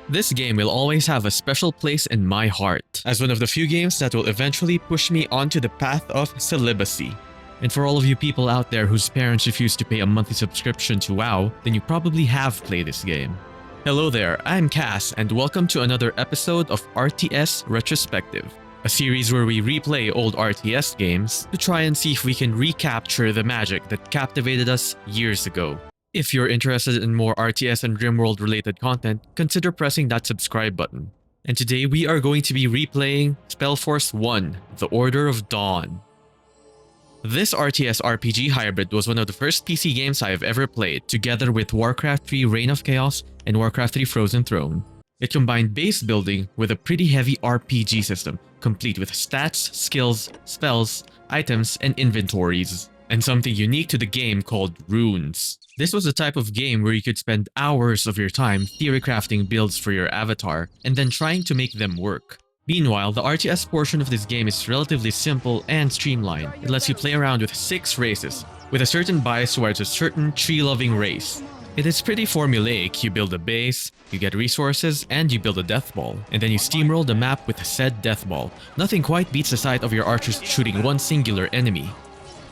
This game will always have a special place in my heart, as one of the few games that will eventually push me onto the path of celibacy. And for all of you people out there whose parents refuse to pay a monthly subscription to WoW, then you probably have played this game. Hello there, I'm Cass, and welcome to another episode of RTS Retrospective, a series where we replay old RTS games to try and see if we can recapture the magic that captivated us years ago. If you're interested in more RTS and RimWorld related content, consider pressing that subscribe button. And today we are going to be replaying Spellforce 1, The Order of Dawn. This RTS RPG hybrid was one of the first PC games I have ever played, together with Warcraft 3 Reign of Chaos and Warcraft 3 Frozen Throne. It combined base building with a pretty heavy RPG system, complete with stats, skills, spells, items, and inventories, and something unique to the game called runes. This was the type of game where you could spend hours of your time theory crafting builds for your avatar, and then trying to make them work. Meanwhile, the RTS portion of this game is relatively simple and streamlined. It lets you play around with 6 races, with a certain bias towards a certain tree-loving race. It is pretty formulaic. You build a base, you get resources, and you build a death ball, and then you steamroll the map with said death ball. Nothing quite beats the sight of your archers shooting one singular enemy.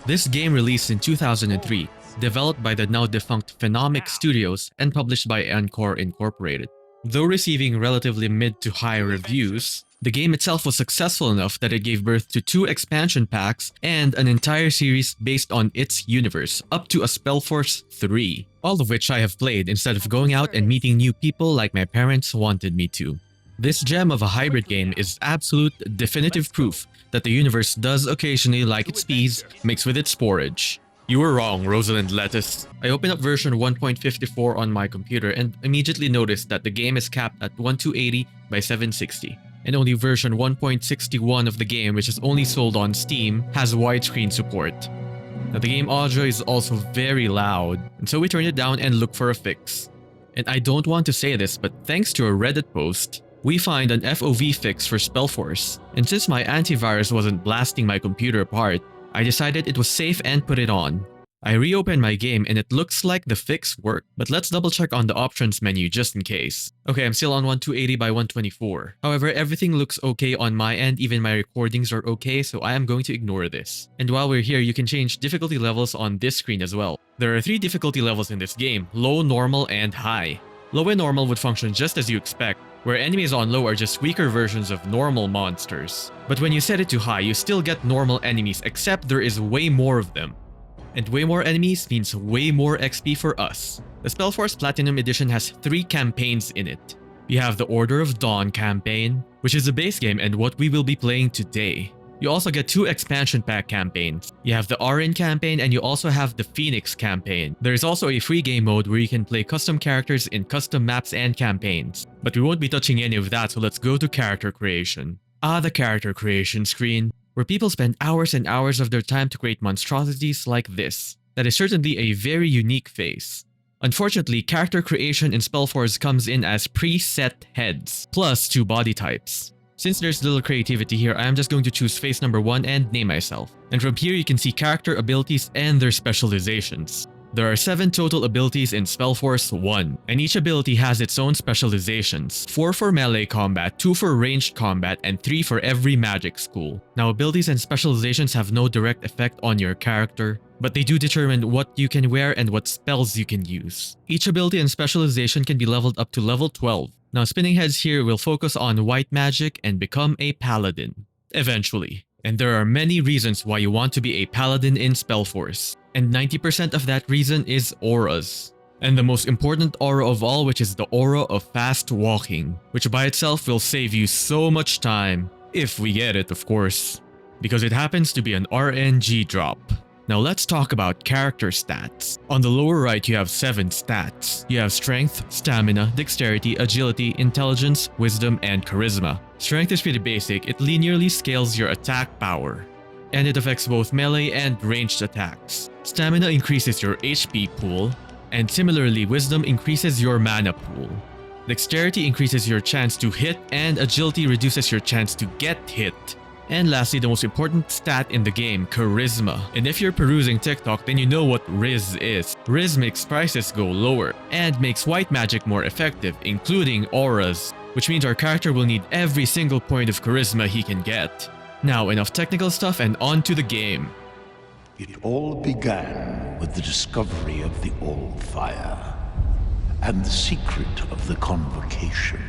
This game released in 2003, developed by the now defunct Phenomic Studios and published by Encore Incorporated. Though receiving relatively mid to high reviews, the game itself was successful enough that it gave birth to 2 expansion packs and an entire series based on its universe, up to a Spellforce 3, all of which I have played instead of going out and meeting new people like my parents wanted me to. This gem of a hybrid game is absolute definitive proof that the universe does occasionally like its peas mixed with its porridge. You were wrong, Rosalind Lettuce. I opened up version 1.54 on my computer and immediately noticed that the game is capped at 1280 by 760. And only version 1.61 of the game, which is only sold on Steam, has widescreen support. Now the game audio is also very loud, and so we turned it down and looked for a fix. And I don't want to say this, but thanks to a Reddit post, we find an FOV fix for Spellforce, and since my antivirus wasn't blasting my computer apart, I decided it was safe and put it on. I reopened my game and it looks like the fix worked, but let's double check on the options menu just in case. Okay, I'm still on 1280 by 124. However, everything looks okay on my end, even my recordings are okay, so I am going to ignore this. And while we're here, you can change difficulty levels on this screen as well. There are 3 difficulty levels in this game: low, normal, and high. Low and normal would function just as you expect, where enemies on low are just weaker versions of normal monsters. But when you set it to high, you still get normal enemies, except there is way more of them. And way more enemies means way more XP for us. The Spellforce Platinum Edition has 3 campaigns in it. You have the Order of Dawn campaign, which is the base game and what we will be playing today. You also get 2 expansion pack campaigns. You have the Arin campaign and you also have the Phoenix campaign. There is also a free game mode where you can play custom characters in custom maps and campaigns. But we won't be touching any of that, so let's go to character creation. The character creation screen, where people spend hours and hours of their time to create monstrosities like this. That is certainly a very unique face. Unfortunately, character creation in Spellforce comes in as preset heads, plus 2 body types. Since there's little creativity here, I am just going to choose face number 1 and name myself. And from here you can see character abilities and their specializations. There are 7 total abilities in Spellforce 1, and each ability has its own specializations. 4 for melee combat, 2 for ranged combat, and 3 for every magic school. Now abilities and specializations have no direct effect on your character, but they do determine what you can wear and what spells you can use. Each ability and specialization can be leveled up to level 12. Now spinning heads here will focus on white magic and become a paladin, eventually. And there are many reasons why you want to be a paladin in Spellforce. And 90% of that reason is auras. And the most important aura of all, which is the aura of fast walking, which by itself will save you so much time, if we get it of course, because it happens to be an RNG drop. Now let's talk about character stats. On the lower right you have 7 stats. You have strength, stamina, dexterity, agility, intelligence, wisdom, and charisma. Strength is pretty basic. It linearly scales your attack power, and it affects both melee and ranged attacks. Stamina increases your HP pool, and similarly wisdom increases your mana pool. Dexterity increases your chance to hit, and agility reduces your chance to get hit. And lastly, the most important stat in the game, Charisma. And if you're perusing TikTok, then you know what Riz is. Riz makes prices go lower and makes white magic more effective, including auras, which means our character will need every single point of Charisma he can get. Now, enough technical stuff and on to the game. It all began with the discovery of the Old Fire and the secret of the Convocation.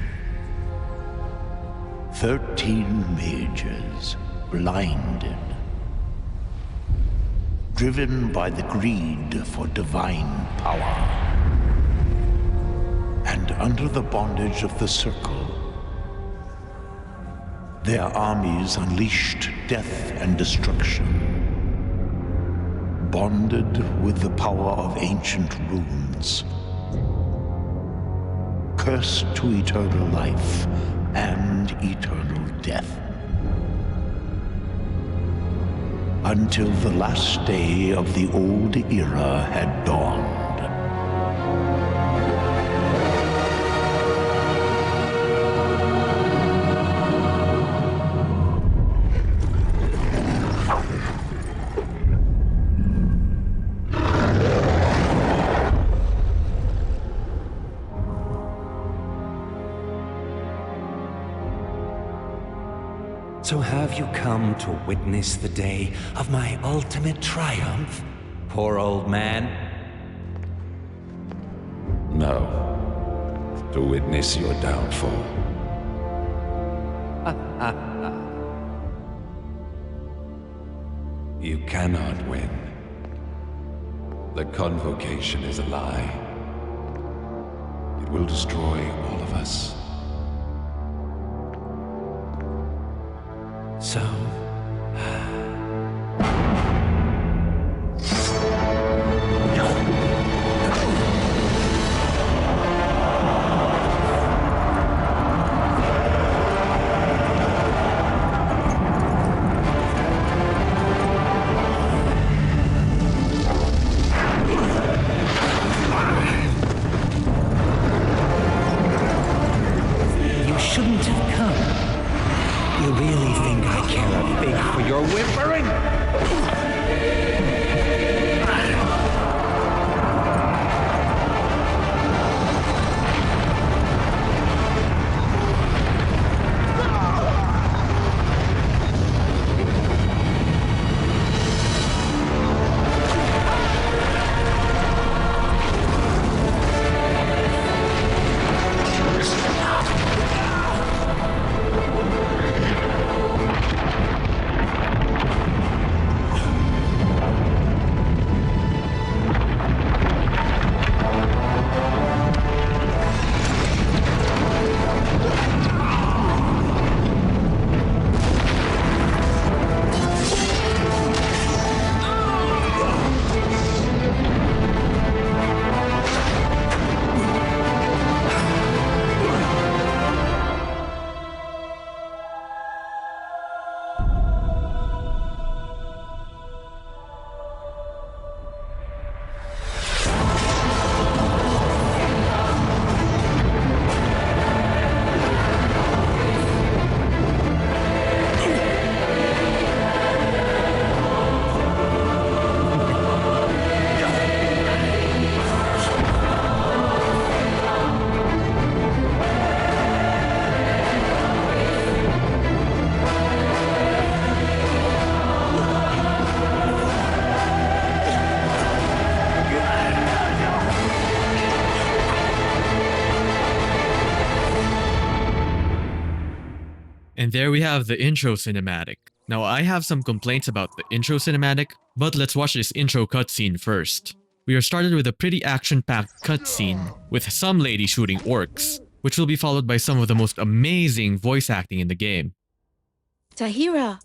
13 mages, blinded, driven by the greed for divine power, and under the bondage of the Circle, their armies unleashed death and destruction, bonded with the power of ancient runes, cursed to eternal life and eternal death. Until the last day of the old era had dawned. So have you come to witness the day of my ultimate triumph, poor old man? No. To witness your downfall. You cannot win. The Convocation is a lie. It will destroy all of us. So... You shouldn't have come. You really think I care a fig for your whimpering? And there we have the intro cinematic. Now I have some complaints about the intro cinematic, but let's watch this intro cutscene first. We are started with a pretty action-packed cutscene, with some lady shooting orcs, which will be followed by some of the most amazing voice acting in the game. Tahira!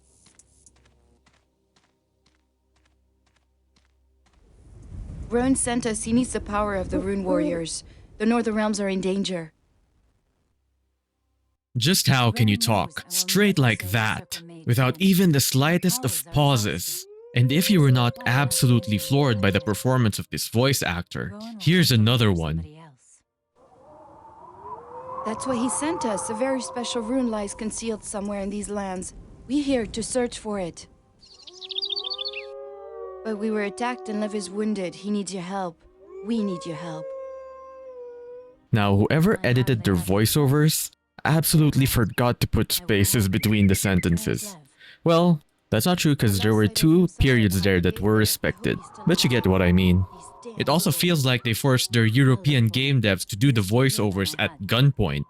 Rowan sent us. He needs the power of the Rune Warriors. The Northern Realms are in danger. Just how can you talk straight like that, without even the slightest of pauses? And if you were not absolutely floored by the performance of this voice actor, here's another one. That's why he sent us. A very special rune lies concealed somewhere in these lands. We here to search for it. But we were attacked and Lev is wounded. He needs your help. We need your help. Now, whoever edited their voiceovers absolutely forgot to put spaces between the sentences. Well, that's not true because there were 2 periods there that were respected, but you get what I mean. It also feels like they forced their European game devs to do the voiceovers at gunpoint,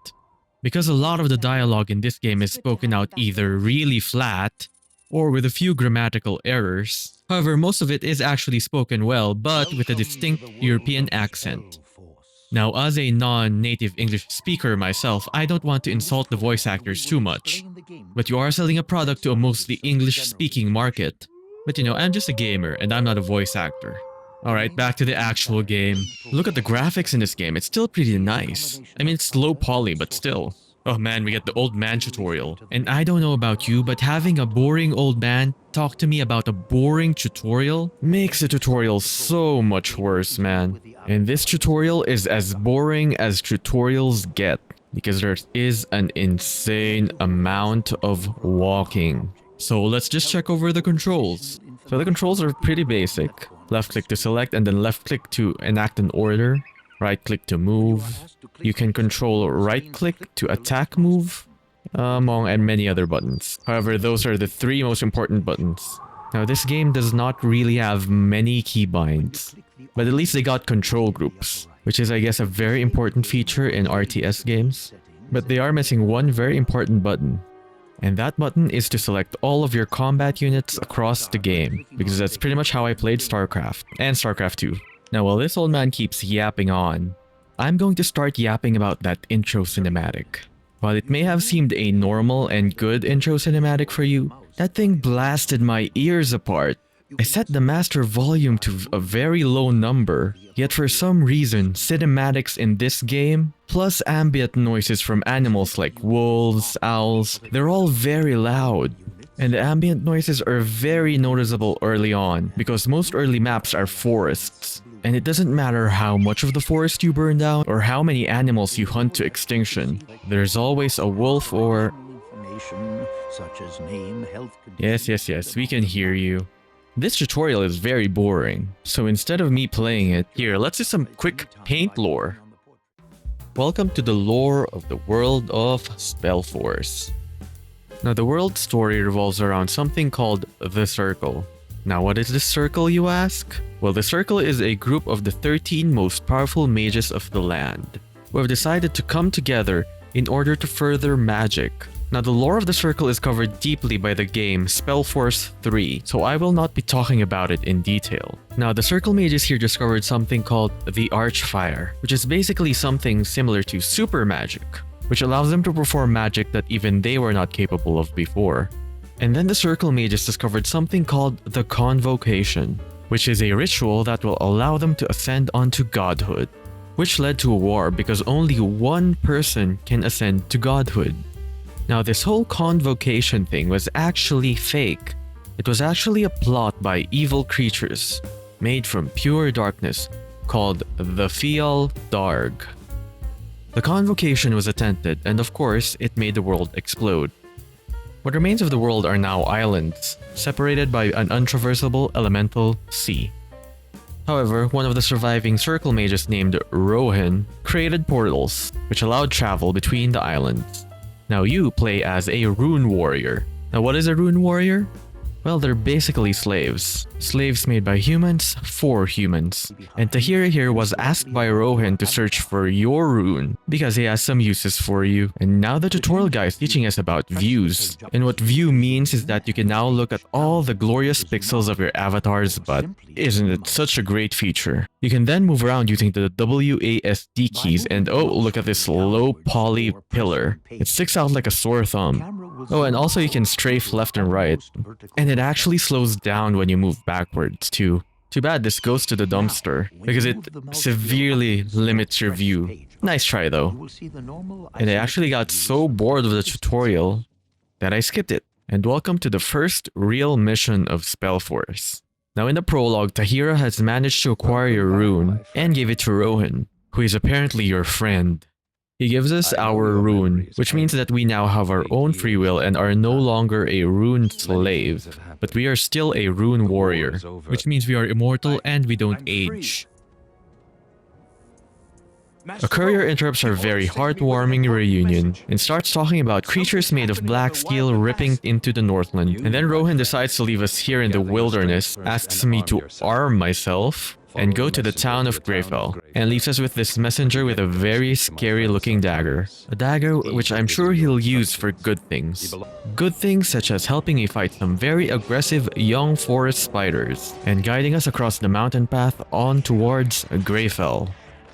because a lot of the dialogue in this game is spoken out either really flat or with a few grammatical errors. However, most of it is actually spoken well, but with a distinct European accent. Now, as a non-native English speaker myself, I don't want to insult the voice actors too much. But you are selling a product to a mostly English-speaking market. But you know, I'm just a gamer and I'm not a voice actor. Alright, back to the actual game. Look at the graphics in this game, it's still pretty nice. I mean, it's low poly, but still. Oh man, we get the old man tutorial. And I don't know about you, but having a boring old man talk to me about a boring tutorial makes the tutorial so much worse, man. And this tutorial is as boring as tutorials get, because there is an insane amount of walking. So let's just check over the controls. So the controls are pretty basic. Left click to select and then left click to enact an order. Right click to move. You can control right click to attack move, among and many other buttons. However, those are the 3 most important buttons. Now this game does not really have many keybinds, but at least they got control groups, which is I guess a very important feature in RTS games. But they are missing one very important button. And that button is to select all of your combat units across the game, because that's pretty much how I played StarCraft, and StarCraft 2. Now while this old man keeps yapping on, I'm going to start yapping about that intro cinematic. While it may have seemed a normal and good intro cinematic for you, that thing blasted my ears apart. I set the master volume to a very low number, yet for some reason, cinematics in this game, plus ambient noises from animals like wolves, owls, they're all very loud. And the ambient noises are very noticeable early on, because most early maps are forests. And it doesn't matter how much of the forest you burn down or how many animals you hunt to extinction, there's always a wolf or... Yes, we can hear you. This tutorial is very boring, so instead of me playing it, here, let's do some quick paint lore. Welcome to the lore of the world of Spellforce. Now the world story revolves around something called the Circle. Now what is the Circle, you ask? Well, the Circle is a group of the 13 most powerful mages of the land, who have decided to come together in order to further magic. Now the lore of the Circle is covered deeply by the game Spellforce 3, so I will not be talking about it in detail. Now the Circle mages here discovered something called the Archfire, which is basically something similar to super magic, which allows them to perform magic that even they were not capable of before. And then the Circle mages discovered something called the Convocation, which is a ritual that will allow them to ascend onto godhood, which led to a war because only one person can ascend to godhood. Now this whole Convocation thing was actually fake. It was actually a plot by evil creatures made from pure darkness called the Fial Darg. The Convocation was attempted and of course it made the world explode. What remains of the world are now islands, separated by an untraversable elemental sea. However, one of the surviving Circle mages named Rohan created portals, which allowed travel between the islands. Now you play as a rune warrior. Now what is a rune warrior? Well, they're basically slaves. Slaves made by humans for humans. And Tahira here was asked by Rohan to search for your rune because he has some uses for you. And now the tutorial guy is teaching us about views. And what view means is that you can now look at all the glorious pixels of your avatar's butt. Isn't it such a great feature? You can then move around using the WASD keys and oh, look at this low poly pillar. It sticks out like a sore thumb. Oh, and also you can strafe left and right. And it actually slows down when you move backwards too. Too bad this goes to the dumpster, because it severely limits your view. Nice try though. And I actually got so bored of the tutorial that I skipped it. And welcome to the first real mission of Spellforce. Now in the prologue, Tahira has managed to acquire your rune and give it to Rohan, who is apparently your friend. He gives us our rune, which means that we now have our own free will and are no longer a rune slave, but we are still a rune warrior, which means we are immortal and we don't age. A courier interrupts our very heartwarming reunion and starts talking about creatures made of black steel ripping into the Northland. And then Rohan decides to leave us here in the wilderness, asks me to arm myself and go to the town of Greyfell, and leaves us with this messenger with a very scary looking dagger. A dagger which I'm sure he'll use for good things. Good things such as helping me fight some very aggressive young forest spiders, and guiding us across the mountain path on towards Greyfell.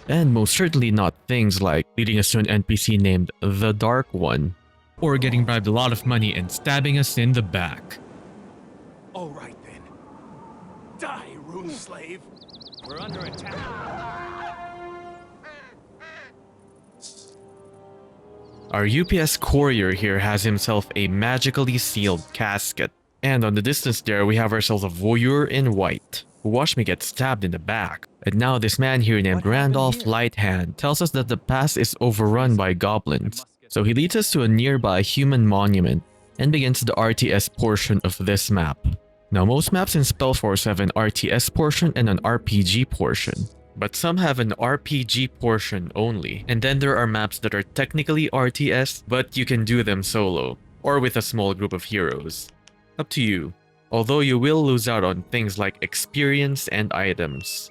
And most certainly not things like leading us to an NPC named the Dark One, or getting bribed a lot of money and stabbing us in the back. Alright then. Die, rune slave! We're under attack. Our UPS courier here has himself a magically sealed casket. And on the distance there, we have ourselves a voyeur in white, who watched me get stabbed in the back. And now this man here named Randolph Lighthand tells us that the pass is overrun by goblins. So he leads us to a nearby human monument and begins the RTS portion of this map. Now most maps in Spellforce have an RTS portion and an RPG portion, but some have an RPG portion only. And then there are maps that are technically RTS, but you can do them solo, or with a small group of heroes. Up to you, although you will lose out on things like experience and items.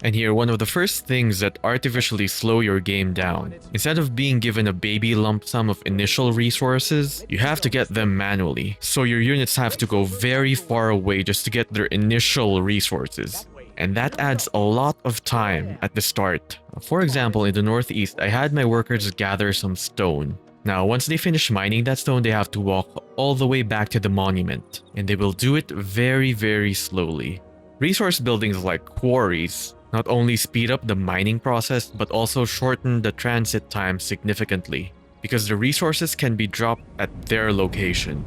And here, one of the first things that artificially slow your game down. Instead of being given a baby lump sum of initial resources, you have to get them manually. So your units have to go very far away just to get their initial resources. And that adds a lot of time at the start. For example, in the northeast, I had my workers gather some stone. Now, once they finish mining that stone, they have to walk all the way back to the monument. And they will do it very, very slowly. Resource buildings like quarries not only speed up the mining process, but also shorten the transit time significantly, because the resources can be dropped at their location.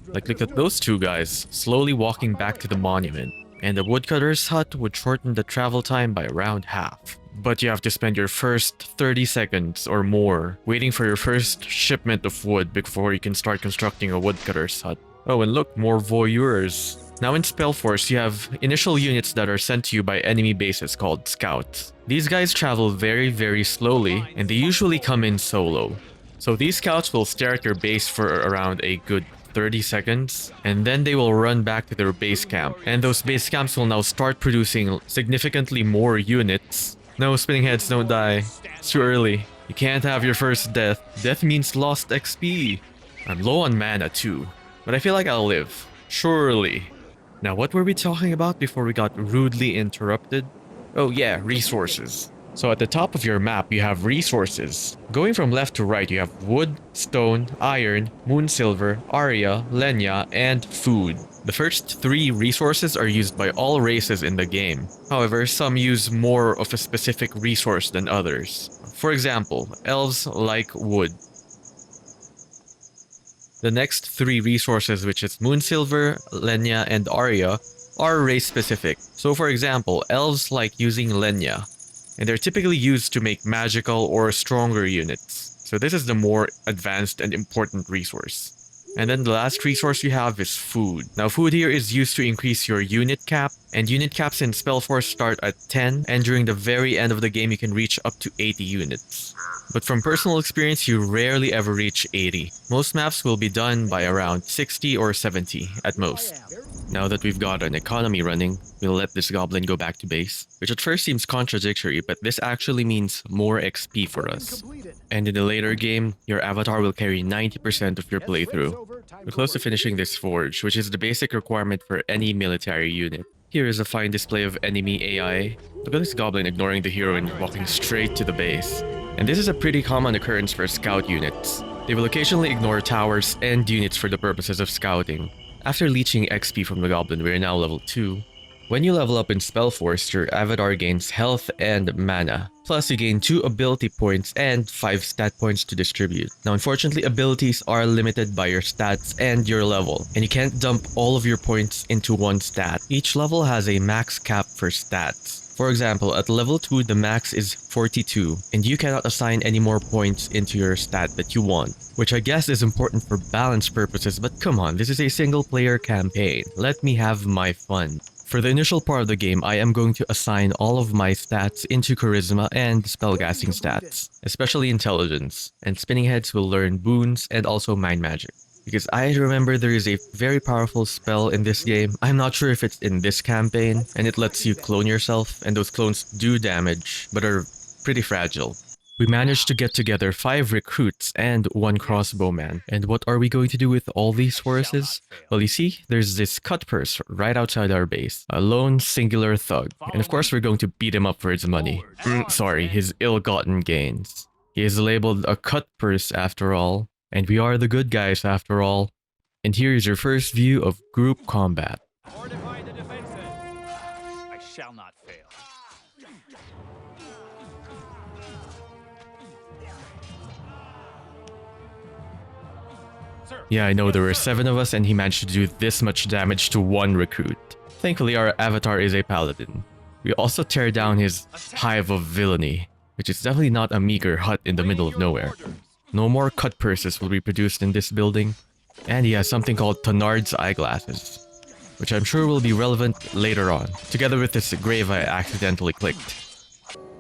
Like, look at those two guys, slowly walking back to the monument, and the woodcutter's hut would shorten the travel time by around half. But you have to spend your first 30 seconds or more waiting for your first shipment of wood before you can start constructing a woodcutter's hut. Oh, and look, more voyeurs. Now in Spellforce, you have initial units that are sent to you by enemy bases called scouts. These guys travel very, very slowly, and they usually come in solo. So these scouts will stare at your base for around a good 30 seconds, and then they will run back to their base camp. And those base camps will now start producing significantly more units. No, spinning heads, don't die. It's too early. You can't have your first death. Death means lost XP. I'm low on mana too, but I feel like I'll live. Surely. Now, what were we talking about before we got rudely interrupted? Oh yeah, resources. So at the top of your map, you have resources. Going from left to right, you have wood, stone, iron, moon silver, aria, lenya, and food. The first three resources are used by all races in the game. However, some use more of a specific resource than others. For example, elves like wood. The next three resources, which is moon silver, lenya, and aria, are race specific. So for example, elves like using lenya, and they're typically used to make magical or stronger units. So this is the more advanced and important resource. And then the last resource you have is food. Now food here is used to increase your unit cap, and unit caps in Spellforce start at 10, and during the very end of the game you can reach up to 80 units. But from personal experience, you rarely ever reach 80. Most maps will be done by around 60 or 70 at most. Now that we've got an economy running, we'll let this goblin go back to base, which at first seems contradictory, but this actually means more XP for us. And in the later game, your avatar will carry 90% of your playthrough. We're close to finishing this forge, which is the basic requirement for any military unit. Here is a fine display of enemy AI. Look at this goblin ignoring the hero and walking straight to the base. And this is a pretty common occurrence for scout units. They will occasionally ignore towers and units for the purposes of scouting. After leeching XP from the goblin, we are now level 2. When you level up in Spellforce, your avatar gains health and mana. Plus, you gain 2 ability points and 5 stat points to distribute. Now, unfortunately, abilities are limited by your stats and your level, and you can't dump all of your points into one stat. Each level has a max cap for stats. For example, at level 2 the max is 42, and you cannot assign any more points into your stat that you want, which I guess is important for balance purposes, but come on, this is a single player campaign. Let me have my fun. For the initial part of the game, I am going to assign all of my stats into charisma and spellcasting stats, especially intelligence, and spinning heads will learn boons and also mind magic. Because I remember there is a very powerful spell in this game. I'm not sure if it's in this campaign, and it lets you clone yourself, and those clones do damage, but are pretty fragile. We managed to get together 5 recruits and 1 crossbowman. And what are we going to do with all these forces? Well, you see, there's this cut purse right outside our base. A lone singular thug. And of course we're going to beat him up for his money. Sorry, his ill-gotten gains. He is labeled a cut purse after all. And we are the good guys after all. And here is your first view of group combat. Fortify the defenses. I shall not fail. Yeah, I know there were 7 of us and he managed to do this much damage to 1 recruit. Thankfully our avatar is a paladin. We also tear down his hive of villainy, which is definitely not a meager hut in the middle of nowhere. No more cut purses will be produced in this building, and he has something called Tonard's eyeglasses, which I'm sure will be relevant later on, together with this grave I accidentally clicked.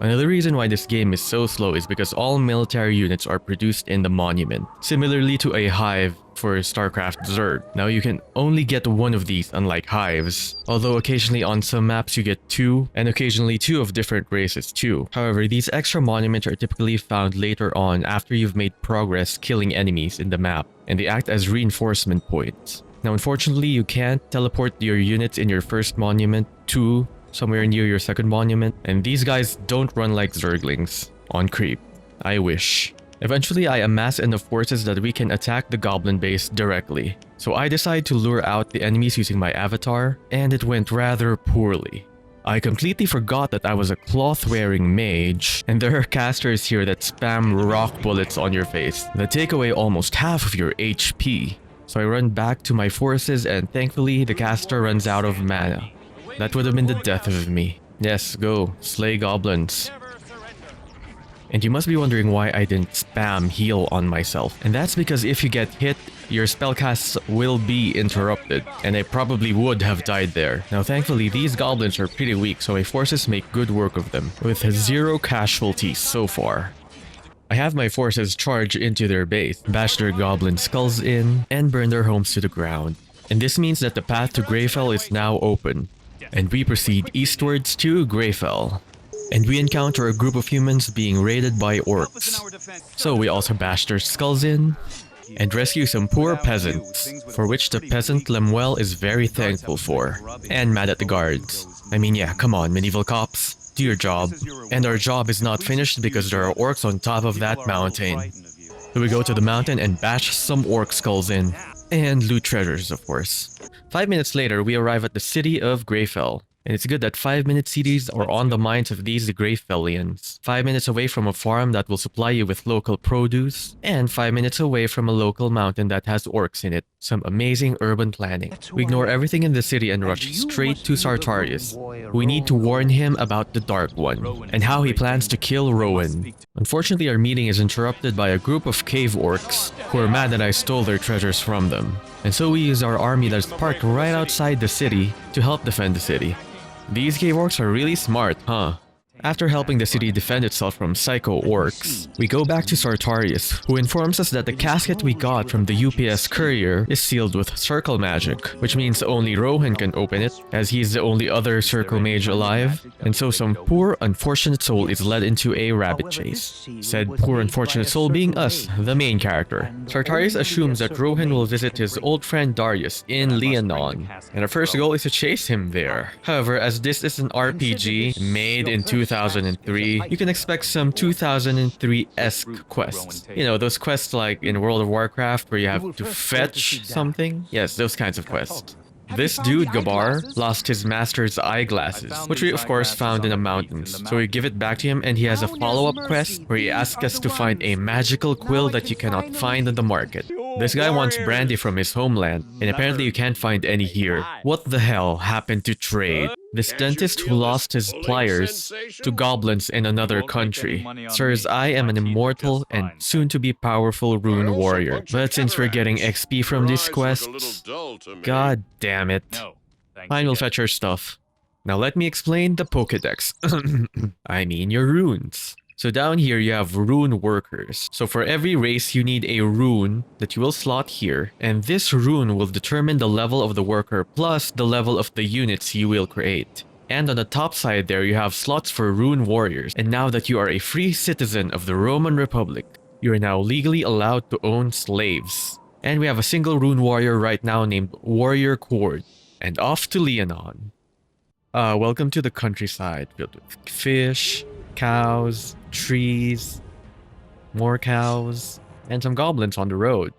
Another reason why this game is so slow is because all military units are produced in the monument, similarly to a hive for StarCraft Zerg. Now you can only get 1 of these, unlike hives, although occasionally on some maps you get 2, and occasionally 2 of different races too. However, these extra monuments are typically found later on after you've made progress killing enemies in the map, and they act as reinforcement points. Now unfortunately you can't teleport your units in your first monument to somewhere near your second monument, and these guys don't run like Zerglings on creep. I wish. Eventually I amass enough forces that we can attack the goblin base directly. So I decide to lure out the enemies using my avatar, and it went rather poorly. I completely forgot that I was a cloth-wearing mage, and there are casters here that spam rock bullets on your face that take away almost half of your HP. So I run back to my forces, and thankfully the caster runs out of mana. That would have been the death of me. Yes, go, slay goblins. And you must be wondering why I didn't spam heal on myself. And that's because if you get hit, your spellcasts will be interrupted, and I probably would have died there. Now thankfully these goblins are pretty weak, so my forces make good work of them, with 0 casualties so far. I have my forces charge into their base, bash their goblin skulls in, and burn their homes to the ground. And this means that the path to Greyfell is now open. And we proceed eastwards to Greyfell. And we encounter a group of humans being raided by orcs. So we also bash their skulls in, and rescue some poor peasants, for which the peasant Lemuel is very thankful for, and mad at the guards. I mean, yeah, come on, medieval cops, do your job. And our job is not finished because there are orcs on top of that mountain. So we go to the mountain and bash some orc skulls in, and loot treasures, of course. 5 minutes later, we arrive at the city of Greyfell. And it's good that 5-minute cities are on the minds of these Greyfellians. 5 minutes away from a farm that will supply you with local produce, and 5 minutes away from a local mountain that has orcs in it. Some amazing urban planning. We ignore everything in the city and rush straight to Sartarius. We need to warn him about the Dark One, and how he plans to kill Rowan. Unfortunately, our meeting is interrupted by a group of cave orcs, who are mad that I stole their treasures from them. And so we use our army that's parked right outside the city to help defend the city. These cave orcs are really smart, huh? After helping the city defend itself from psycho orcs, we go back to Sartarius, who informs us that the casket we got from the UPS courier is sealed with circle magic, which means only Rohan can open it, as he is the only other circle mage alive, and so some poor unfortunate soul is led into a rabbit chase. Said poor unfortunate soul being us, the main character. Sartarius assumes that Rohan will visit his old friend Darius in Liannon, and our first goal is to chase him there. However, as this is an RPG made in 2003, you can expect some 2003-esque quests. You know, those quests like in World of Warcraft where you have to fetch something? Yes, those kinds of quests. This dude, Gabar, lost his master's eyeglasses, which we of course found in the mountains. So we give it back to him, and he has a follow-up quest where he asks us to find a magical quill that you cannot find on the market. This guy wants brandy from his homeland, and apparently you can't find any here. What the hell happened to trade? This dentist who lost his pliers to goblins in another country. Sirs, I am an immortal and soon-to-be powerful rune warrior. But since we're getting XP from these quests, god damn it. Fine, we'll fetch your stuff. Now let me explain the Pokédex. I mean your runes. So down here you have rune workers. So for every race you need a rune that you will slot here, and this rune will determine the level of the worker plus the level of the units you will create. And on the top side there you have slots for rune warriors. And now that you are a free citizen of the Roman Republic, you are now legally allowed to own slaves. And we have a single rune warrior right now named Warrior Cord. And off to Liannon. Welcome to the countryside filled with fish, cows, trees, more cows, and some goblins on the road.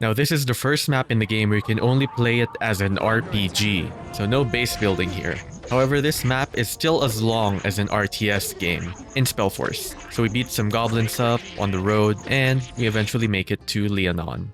Now this is the first map in the game where you can only play it as an RPG, so no base building here. However, this map is still as long as an RTS game in Spellforce. So we beat some goblins up on the road and we eventually make it to Liannon.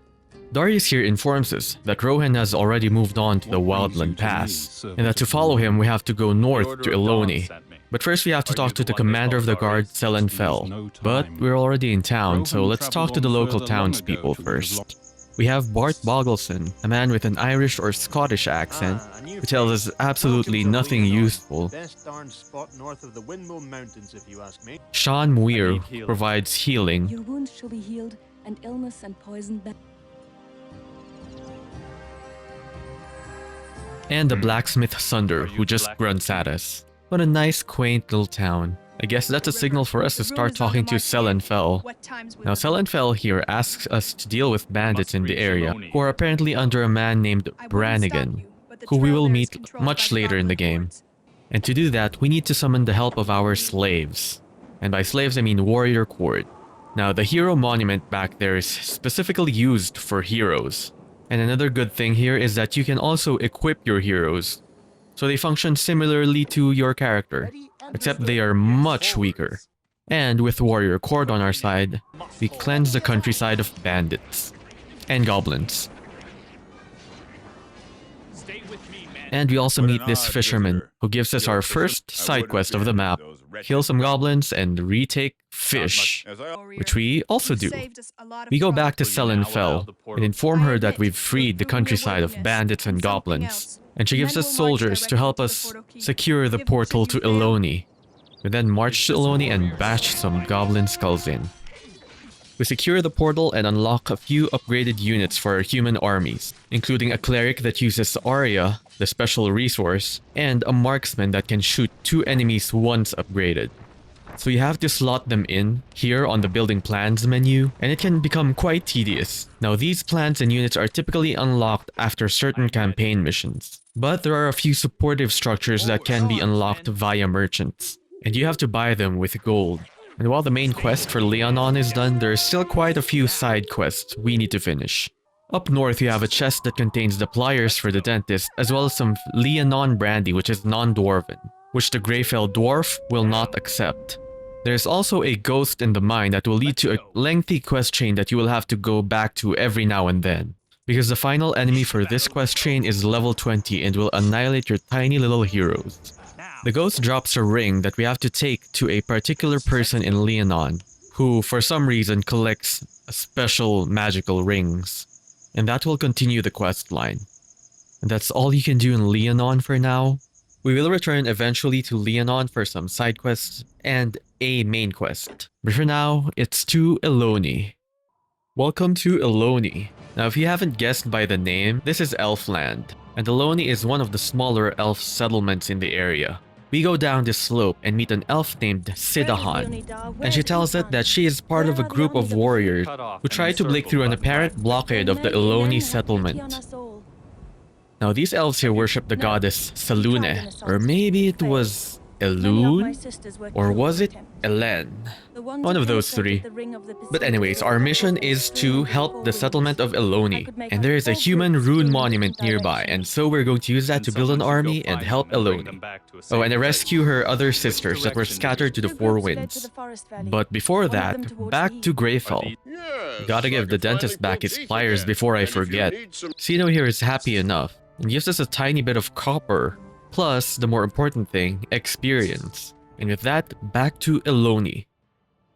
Darius here informs us that Rohan has already moved on to the Wildland Pass, and that to follow him we have to go north to Eloni. But first we have to talk to the commander of the guard, Selenfell. But we're already in town, so let's talk to the local townspeople first. We have Bart Boggleson, a man with an Irish or Scottish accent, who tells us absolutely nothing useful. Sean Muir provides healing. Your wounds shall be healed, and illness and poison And the blacksmith Sunder, who just grunts at us. What a nice, quaint little town. I guess that's a signal for us to start talking to Selenfell. Now Selenfell here asks us to deal with bandits in the area, who are apparently under a man named Brannigan, who we will meet much later in the game. And to do that, we need to summon the help of our slaves. And by slaves I mean Warrior Cord. Now the hero monument back there is specifically used for heroes. And another good thing here is that you can also equip your heroes. So they function similarly to your character, except they are much weaker. And with Warrior Cord on our side, we cleanse the countryside of bandits and goblins. And we also meet this fisherman, who gives us our first side quest of the map. Kill some goblins and retake fish, which we also do. We go back to Selenfell and inform her that we've freed the countryside of bandits and goblins, and she gives us soldiers to help us secure the portal to Eloni. We then march to Eloni and bash some goblin skulls in. We secure the portal and unlock a few upgraded units for our human armies, including a cleric that uses Aria, the special resource, and a marksman that can shoot 2 enemies once upgraded. So you have to slot them in here on the building plans menu, and it can become quite tedious. Now these plans and units are typically unlocked after certain campaign missions, but there are a few supportive structures that can be unlocked via merchants, and you have to buy them with gold. And while the main quest for Liannon is done, there are still quite a few side quests we need to finish. Up north, you have a chest that contains the pliers for the dentist, as well as some Liannon brandy, which is non-dwarven, which the Greyfell dwarf will not accept. There's also a ghost in the mine that will lead to a lengthy quest chain that you will have to go back to every now and then, because the final enemy for this quest chain is level 20 and will annihilate your tiny little heroes. The ghost drops a ring that we have to take to a particular person in Liannon, who for some reason collects special magical rings. And that will continue the quest line. And that's all you can do in Liannon for now. We will return eventually to Liannon for some side quests and a main quest. But for now, it's to Eloni. Welcome to Eloni. Now if you haven't guessed by the name, this is Elfland, and Eloni is one of the smaller elf settlements in the area. We go down this slope and meet an elf named Sidahan, and she tells us that she is part of a group of warriors who try to break through an apparent blockade of the Eloni settlement. Now these elves here worship the goddess Selune, or maybe it was Elune, or was it Elen? One of those three. But anyways, our mission is to help the settlement of Eloni, and there is a human rune monument nearby, and so we're going to use that to build an army and help Eloni. Oh, and rescue her other sisters that were scattered to the 4 winds. But before that, back to Greyfell. Gotta give the dentist back his pliers before I forget. Sino here is happy enough, and gives us a tiny bit of copper Plus, the more important thing, experience. And with that, back to Eloni.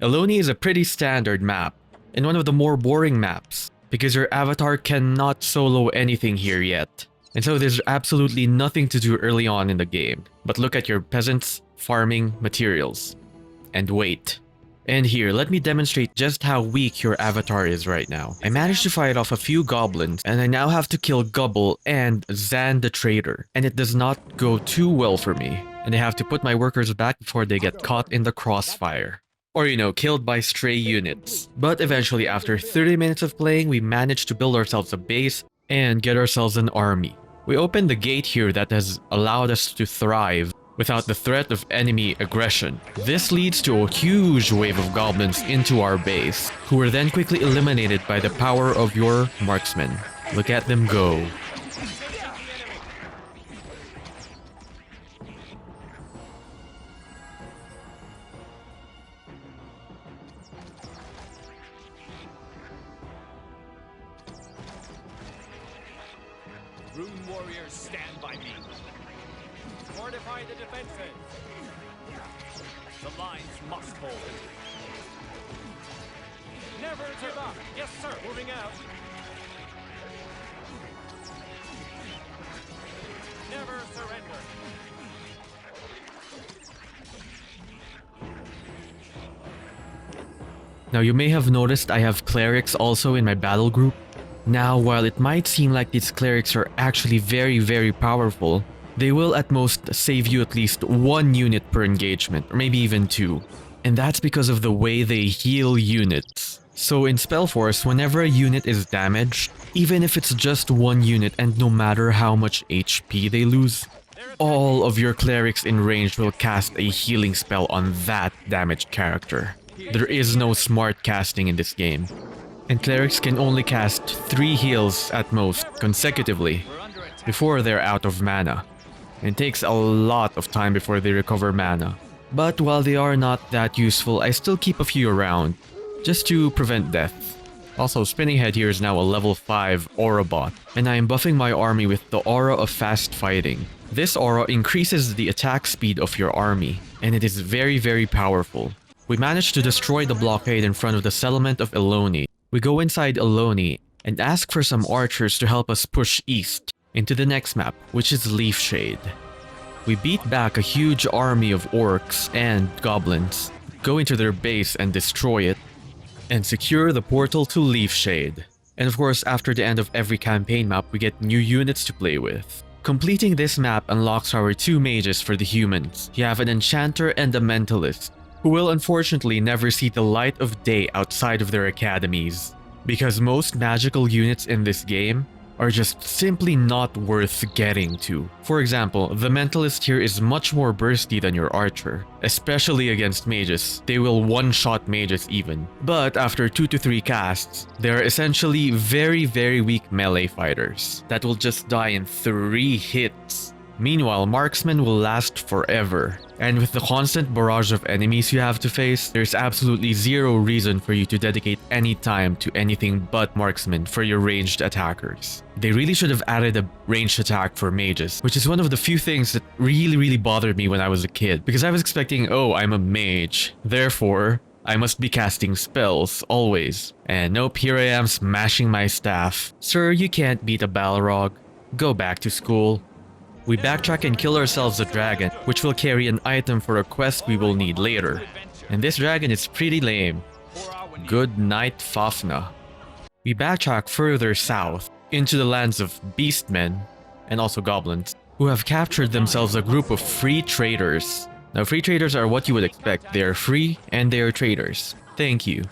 Eloni is a pretty standard map, and one of the more boring maps, because your avatar cannot solo anything here yet. And so there's absolutely nothing to do early on in the game, but look at your peasants farming materials. And wait. And here, let me demonstrate just how weak your avatar is right now. I managed to fight off a few goblins, and I now have to kill Godwall and Zan the Trader, and it does not go too well for me, and I have to put my workers back before they get caught in the crossfire. Or, you know, killed by stray units. But eventually, after 30 minutes of playing, we managed to build ourselves a base and get ourselves an army. We opened the gate here that has allowed us to thrive without the threat of enemy aggression. This leads to a huge wave of goblins into our base, who were then quickly eliminated by the power of your marksmen. Look at them go. Rune warriors, stand by me. Fortify the defenses. The lines must hold. Never give up. Yes, sir. Moving out. Never surrender. Now you may have noticed I have clerics also in my battle group. Now, while it might seem like these clerics are actually very powerful, they will at most save you at least 1 unit per engagement, or maybe even 2. And that's because of the way they heal units. So in Spellforce, whenever a unit is damaged, even if it's just 1 unit and no matter how much HP they lose, all of your clerics in range will cast a healing spell on that damaged character. There is no smart casting in this game. And clerics can only cast 3 heals at most consecutively before they're out of mana. It takes a lot of time before they recover mana. But while they are not that useful, I still keep a few around, just to prevent death. Also, Spinning Head here is now a level 5 aura bot, and I am buffing my army with the aura of fast fighting. This aura increases the attack speed of your army, and it is very powerful. We managed to destroy the blockade in front of the settlement of Eloni. We go inside Eloni and ask for some archers to help us push east into the next map, which is Leafshade. We beat back a huge army of orcs and goblins, go into their base and destroy it, and secure the portal to Leafshade. And of course, after the end of every campaign map, we get new units to play with. Completing this map unlocks our 2 mages for the humans. You have an enchanter and a mentalist, who will unfortunately never see the light of day outside of their academies, because most magical units in this game are just simply not worth getting to. For example, the mentalist here is much more bursty than your archer, especially against mages. They will one-shot mages even. But after 2 to 3 casts, they are essentially very weak melee fighters that will just die in 3 hits. Meanwhile, marksmen will last forever. And with the constant barrage of enemies you have to face, there's absolutely 0 reason for you to dedicate any time to anything but marksmen for your ranged attackers. They really should have added a ranged attack for mages, which is one of the few things that really bothered me when I was a kid, because I was expecting, oh, I'm a mage, therefore I must be casting spells, always. And nope, here I am smashing my staff. Sir, you can't beat a Balrog. Go back to school. We backtrack and kill ourselves a dragon, which will carry an item for a quest we will need later. And this dragon is pretty lame. Good night, Fafnir. We backtrack further south, into the lands of beastmen, and also goblins, who have captured themselves a group of free traders. Now, free traders are what you would expect. They are free, and they are traders. Thank you.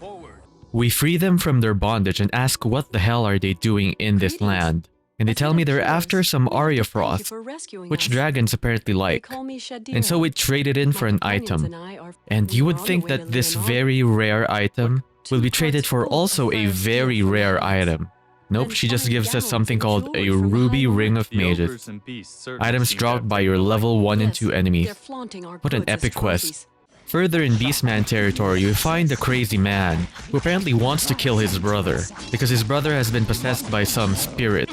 We free them from their bondage and ask what the hell are they doing in this land. And they tell me they're after some Arya Frost, which dragons apparently like. And so we traded in for an item. And you would think that this very rare item will be traded for also a very rare item. Nope, she just gives us something called a Ruby Ring of Mages. Items dropped by your level 1 and 2 enemies. What an epic quest. Further in Beastman territory, we find the crazy man, who apparently wants to kill his brother, because his brother has been possessed by some spirit.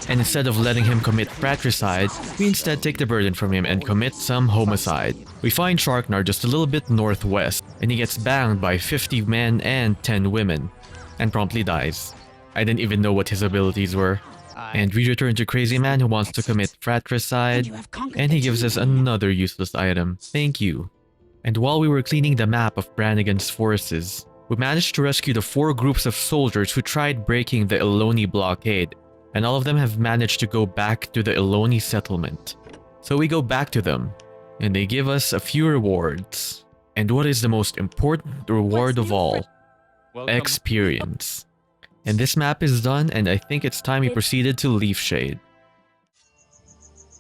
And instead of letting him commit fratricide, we instead take the burden from him and commit some homicide. We find Sharknar just a little bit northwest, and he gets banged by 50 men and 10 women, and promptly dies. I didn't even know what his abilities were. And we return to Crazy Man who wants to commit fratricide, and he gives us another useless item. Thank you. And while we were cleaning the map of Brannigan's forces, we managed to rescue the 4 groups of soldiers who tried breaking the Eloni blockade, and all of them have managed to go back to the Eloni settlement. So we go back to them, and they give us a few rewards. And what is the most important reward of all? Experience. And this map is done, and I think it's time we proceeded to Leafshade.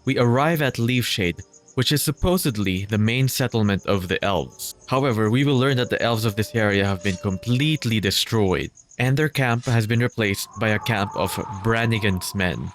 We arrive at Leafshade, which is supposedly the main settlement of the elves. However, we will learn that the elves of this area have been completely destroyed, and their camp has been replaced by a camp of Brannigan's men.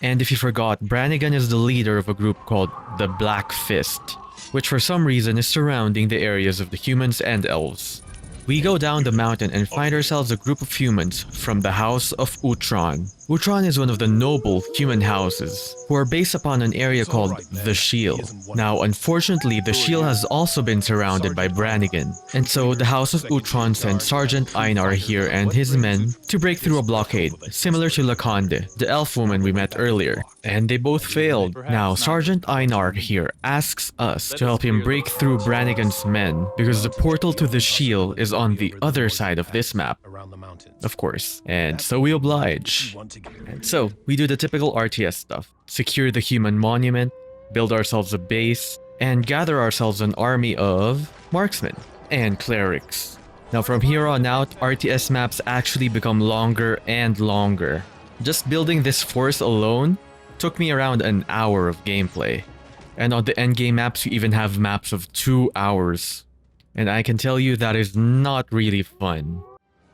And if you forgot, Brannigan is the leader of a group called the Black Fist, which for some reason is surrounding the areas of the humans and elves. We go down the mountain and find ourselves a group of humans from the House of Utron. Utron is one of the noble human houses, who are based upon an area called the Shiel. Now, unfortunately, the Shiel has also been surrounded by Brannigan, and so the House of Utron sent Sergeant Einar here and his men to break through a blockade, similar to Laconde, the elf woman we met earlier, and they both failed. Now, Sergeant Einar here asks us to help him break through Brannigan's men, because the portal to the Shiel is on the other side of this map, of course, and so we oblige. And so, we do the typical RTS stuff. Secure the human monument, build ourselves a base, and gather ourselves an army of marksmen and clerics. Now from here on out, RTS maps actually become longer and longer. Just building this force alone took me around an hour of gameplay. And on the endgame maps, you even have maps of 2 hours. And I can tell you that is not really fun.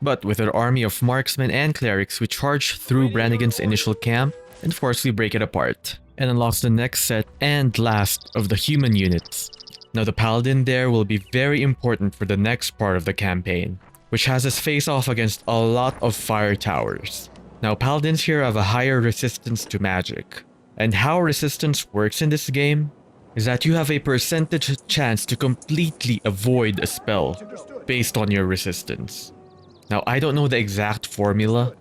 But with an army of marksmen and clerics, we charge through Brannigan's initial camp and forcefully break it apart, and unlocks the next set and last of the human units. Now the paladin there will be very important for the next part of the campaign, which has us face off against a lot of fire towers. Now paladins here have a higher resistance to magic, and how resistance works in this game is that you have a percentage chance to completely avoid a spell based on your resistance. Now, I don't know the exact formula,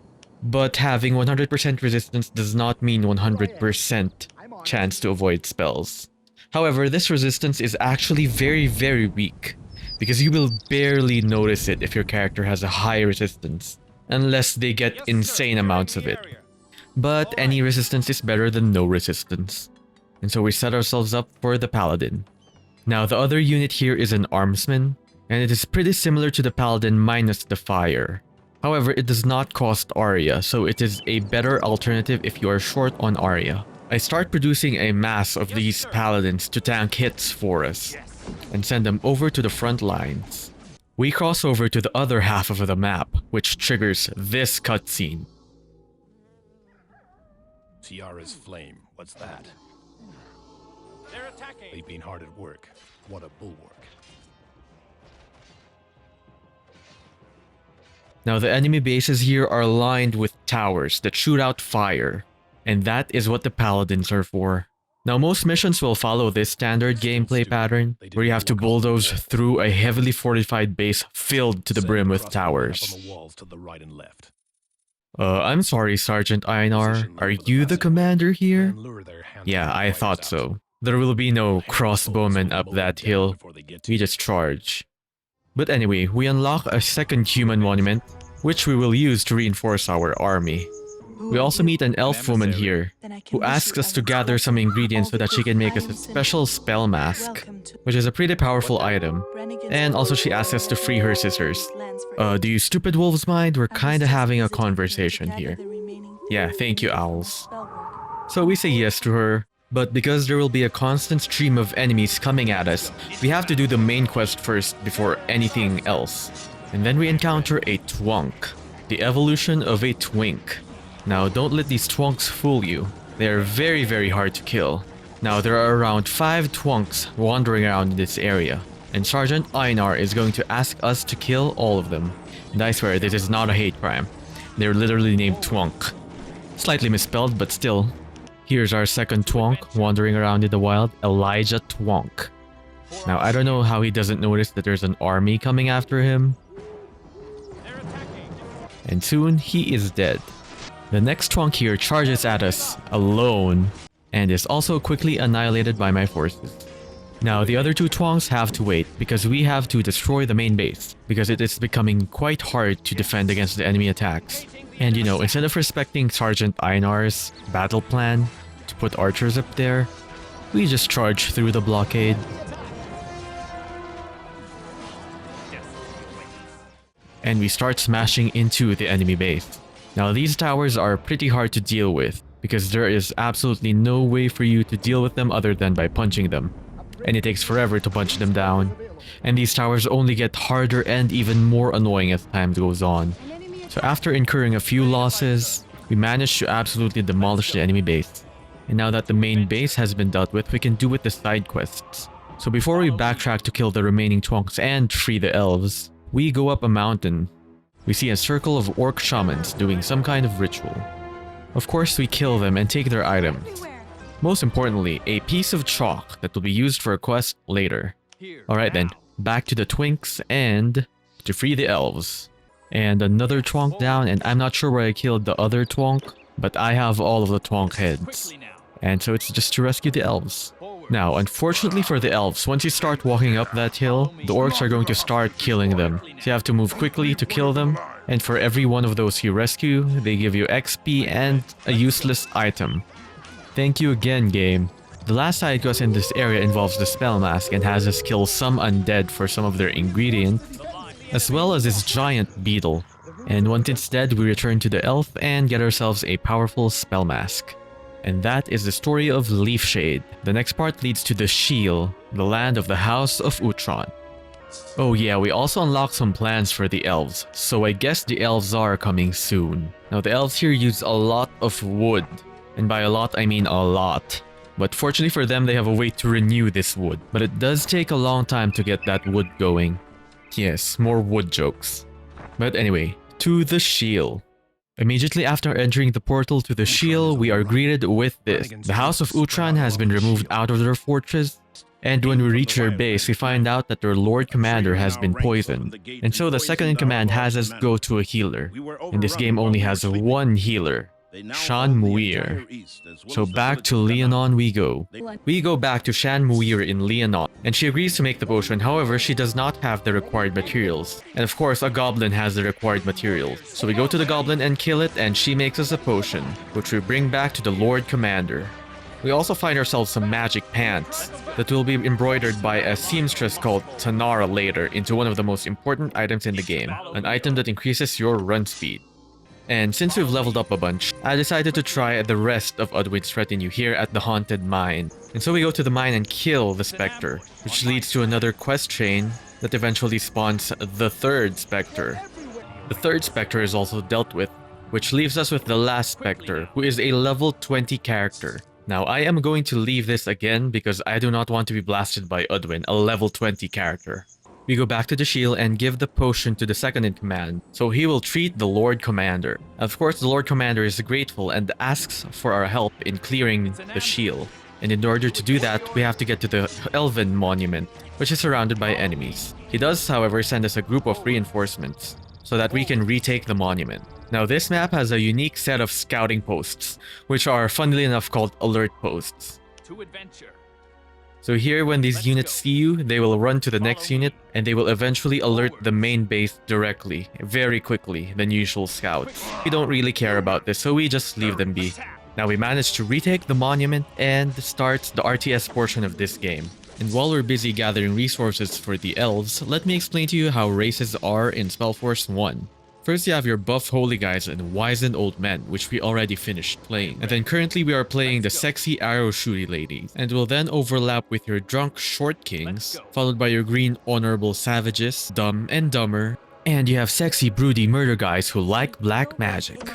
but having 100% resistance does not mean 100% chance to avoid spells. However, this resistance is actually very weak, because you will barely notice it if your character has a high resistance, unless they get insane amounts of it. But any resistance is better than no resistance, and so we set ourselves up for the paladin. Now, the other unit here is an armsman, and it is pretty similar to the paladin minus the fire. However, it does not cost Aria, so it is a better alternative if you are short on Aria. I start producing a mass of these paladins to tank hits for us, and send them over to the front lines. We cross over to the other half of the map, which triggers this cutscene. Tiara's flame, what's that? They're attacking. They've been hard at work. What a bulwark. Now the enemy bases here are lined with towers that shoot out fire, and that is what the paladins are for. Now most missions will follow this standard gameplay pattern, where you have to bulldoze through a heavily fortified base filled to the brim with towers. I'm sorry, Sergeant Einar, are you the commander here? Yeah, I thought so. There will be no crossbowmen up that hill, we just charge. But anyway, we unlock a second human monument, which we will use to reinforce our army. We also meet an elf woman here, who asks us to gather some ingredients so that she can make us a special spell mask, which is a pretty powerful item. And also she asks us to free her sisters. Do you stupid wolves mind? We're kinda having a conversation here. Yeah, thank you, owls. So we say yes to her, but because there will be a constant stream of enemies coming at us, we have to do the main quest first before anything else. And then we encounter a twunk, the evolution of a twink. Now don't let these twunks fool you. They are very hard to kill. Now there are around 5 twunks wandering around in this area. and Sergeant Einar is going to ask us to kill all of them. And I swear, this is not a hate crime. They're literally named Twonk. Slightly misspelled, but still. Here's our second Twonk wandering around in the wild, Elijah Twonk. Now, I don't know how he doesn't notice that there's an army coming after him. And soon, he is dead. The next Twonk here charges at us alone, and is also quickly annihilated by my forces. Now, the other two Twonks have to wait, because we have to destroy the main base, because it is becoming quite hard to defend against the enemy attacks. And you know, instead of respecting Sergeant Einar's battle plan to put archers up there, we just charge through the blockade. And we start smashing into the enemy base. Now, these towers are pretty hard to deal with, because there is absolutely no way for you to deal with them other than by punching them. And it takes forever to punch them down. And these towers only get harder and even more annoying as time goes on. So after incurring a few losses, we managed to absolutely demolish the enemy base. And now that the main base has been dealt with, we can do with the side quests. So before we backtrack to kill the remaining Twonks and free the elves, we go up a mountain. We see a circle of orc shamans doing some kind of ritual. Of course, we kill them and take their items. Most importantly, a piece of chalk that will be used for a quest later. Alright then, back to the Twinks and to free the elves. And another Twonk down, and I'm not sure where I killed the other Twonk, but I have all of the Twonk heads. And so it's just to rescue the elves. Now, unfortunately for the elves, once you start walking up that hill, the orcs are going to start killing them. So you have to move quickly to kill them, and for every one of those you rescue, they give you XP and a useless item. Thank you again, game. The last side quest in this area involves the spell mask and has us kill some undead for some of their ingredients, as well as this giant beetle. And once it's dead, we return to the elf and get ourselves a powerful spell mask. And that is the story of Leafshade. The next part leads to the Shiel, the land of the House of Utron. Oh yeah, we also unlocked some plans for the elves, so I guess the elves are coming soon. Now the elves here use a lot of wood, and by a lot I mean a lot. But fortunately for them, they have a way to renew this wood, but it does take a long time to get that wood going. Yes, more wood jokes. But anyway, to the Shiel. Immediately after entering the portal to the Shiel, we are greeted with this. The House of Utron has been removed out of their fortress, and when we reach their base, we find out that their Lord Commander has been poisoned. And so the second in command has us go to a healer. And this game only has one healer, Shan Muir. So back to Liannon we go. We go back to Shan Muir in Liannon, and she agrees to make the potion. However, she does not have the required materials. And of course, a goblin has the required materials. So we go to the goblin and kill it, and she makes us a potion, which we bring back to the Lord Commander. We also find ourselves some magic pants that will be embroidered by a seamstress called Tanara later into one of the most important items in the game, an item that increases your run speed. And since we've leveled up a bunch, I decided to try the rest of Udwin's retinue here at the Haunted Mine. And so we go to the mine and kill the Spectre, which leads to another quest chain that eventually spawns the third Spectre. The third Spectre is also dealt with, which leaves us with the last Spectre, who is a level 20 character. Now, I am going to leave this again because I do not want to be blasted by Udwin, a level 20 character. We go back to the Shiel and give the potion to the second in command, so he will treat the Lord Commander. Of course, the Lord Commander is grateful and asks for our help in clearing the Shiel. And in order to do that, we have to get to the Elven Monument, which is surrounded by enemies. He does, however, send us a group of reinforcements, so that we can retake the monument. Now, this map has a unique set of scouting posts, which are funnily enough called alert posts. To adventure. So here, when these units see you, they will run to the next unit, and they will eventually alert the main base directly, very quickly, than usual scouts. We don't really care about this, so we just leave them be. Now we managed to retake the monument and start the RTS portion of this game. And while we're busy gathering resources for the elves, let me explain to you how races are in Spellforce 1. First, you have your buff holy guys and wizened old men, which we already finished playing. And then currently we are playing the sexy arrow shooty ladies, and will then overlap with your drunk short kings, followed by your green honorable savages, dumb and dumber, and you have sexy broody murder guys who like black magic.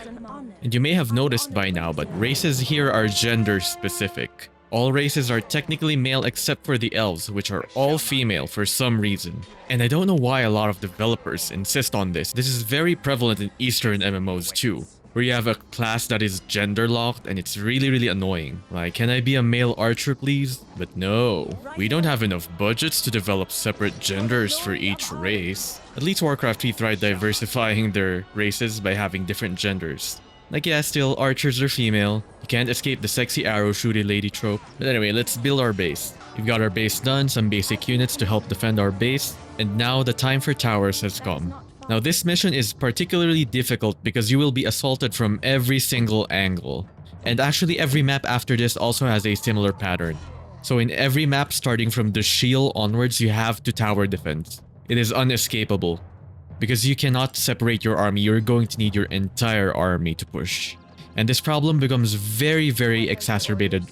And you may have noticed by now, but races here are gender specific. All races are technically male except for the elves, which are all female for some reason. And I don't know why a lot of developers insist on this. This is very prevalent in Eastern MMOs too, where you have a class that is gender locked and it's really annoying. Like, can I be a male archer please? But no, we don't have enough budgets to develop separate genders for each race. At least Warcraft 3 tried diversifying their races by having different genders. Like, yeah, still, archers are female. You can't escape the sexy arrow shooty lady trope. But anyway, let's build our base. We've got our base done, some basic units to help defend our base, and now the time for towers has come. Now this mission is particularly difficult because you will be assaulted from every single angle. And actually every map after this also has a similar pattern. So in every map starting from the Shiel onwards, you have to tower defense. It is unescapable. Because you cannot separate your army, you're going to need your entire army to push. And this problem becomes very exacerbated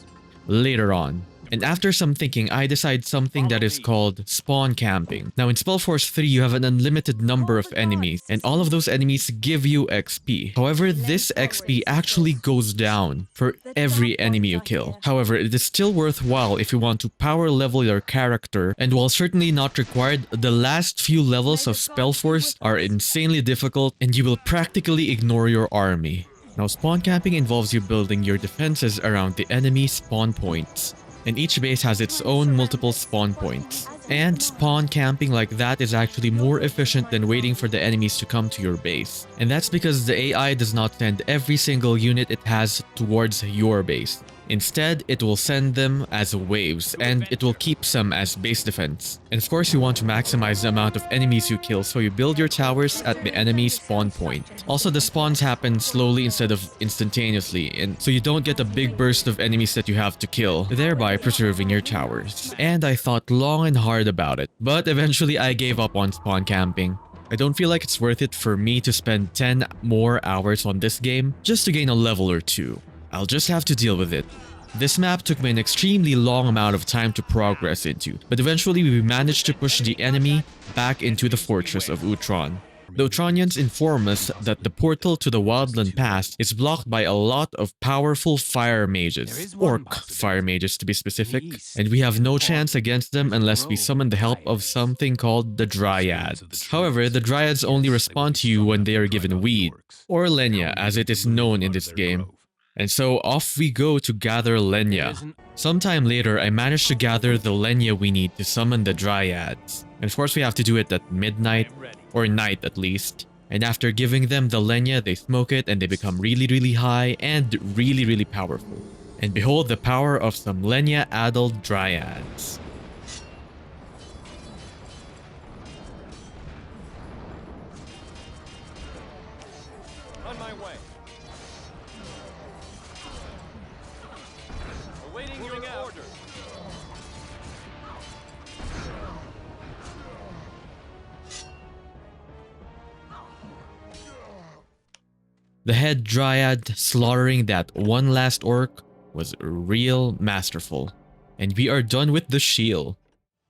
later on. And after some thinking, I decide something that is called spawn camping. Now in Spellforce 3, you have an unlimited number of enemies, and all of those enemies give you XP. However, this XP actually goes down for every enemy you kill. However, it is still worthwhile if you want to power level your character, and while certainly not required, the last few levels of Spellforce are insanely difficult, and you will practically ignore your army. Now spawn camping involves you building your defenses around the enemy spawn points. And each base has its own multiple spawn points. And spawn camping like that is actually more efficient than waiting for the enemies to come to your base. And that's because the AI does not send every single unit it has towards your base. Instead, it will send them as waves, and it will keep some as base defense. And of course, you want to maximize the amount of enemies you kill, so you build your towers at the enemy spawn point. Also, the spawns happen slowly instead of instantaneously, and so you don't get a big burst of enemies that you have to kill, thereby preserving your towers. And I thought long and hard about it, but eventually I gave up on spawn camping. I don't feel like it's worth it for me to spend 10 more hours on this game just to gain a level or two. I'll just have to deal with it. This map took me an extremely long amount of time to progress into, but eventually we managed to push the enemy back into the fortress of Utron. The Utronians inform us that the portal to the Wildland Pass is blocked by a lot of powerful fire mages, orc fire mages to be specific, and we have no chance against them unless we summon the help of something called the Dryads. However, the Dryads only respond to you when they are given weed, or Lenya as it is known in this game. And so off we go to gather Lenya. Sometime later, I managed to gather the Lenya we need to summon the Dryads. And of course we have to do it at midnight, or night at least. And after giving them the Lenya, they smoke it and they become really high and really powerful. And behold the power of some Lenya-addled Dryads. On my way. Awaiting your order. The head Dryad slaughtering that one last orc was real masterful. And we are done with the Shiel.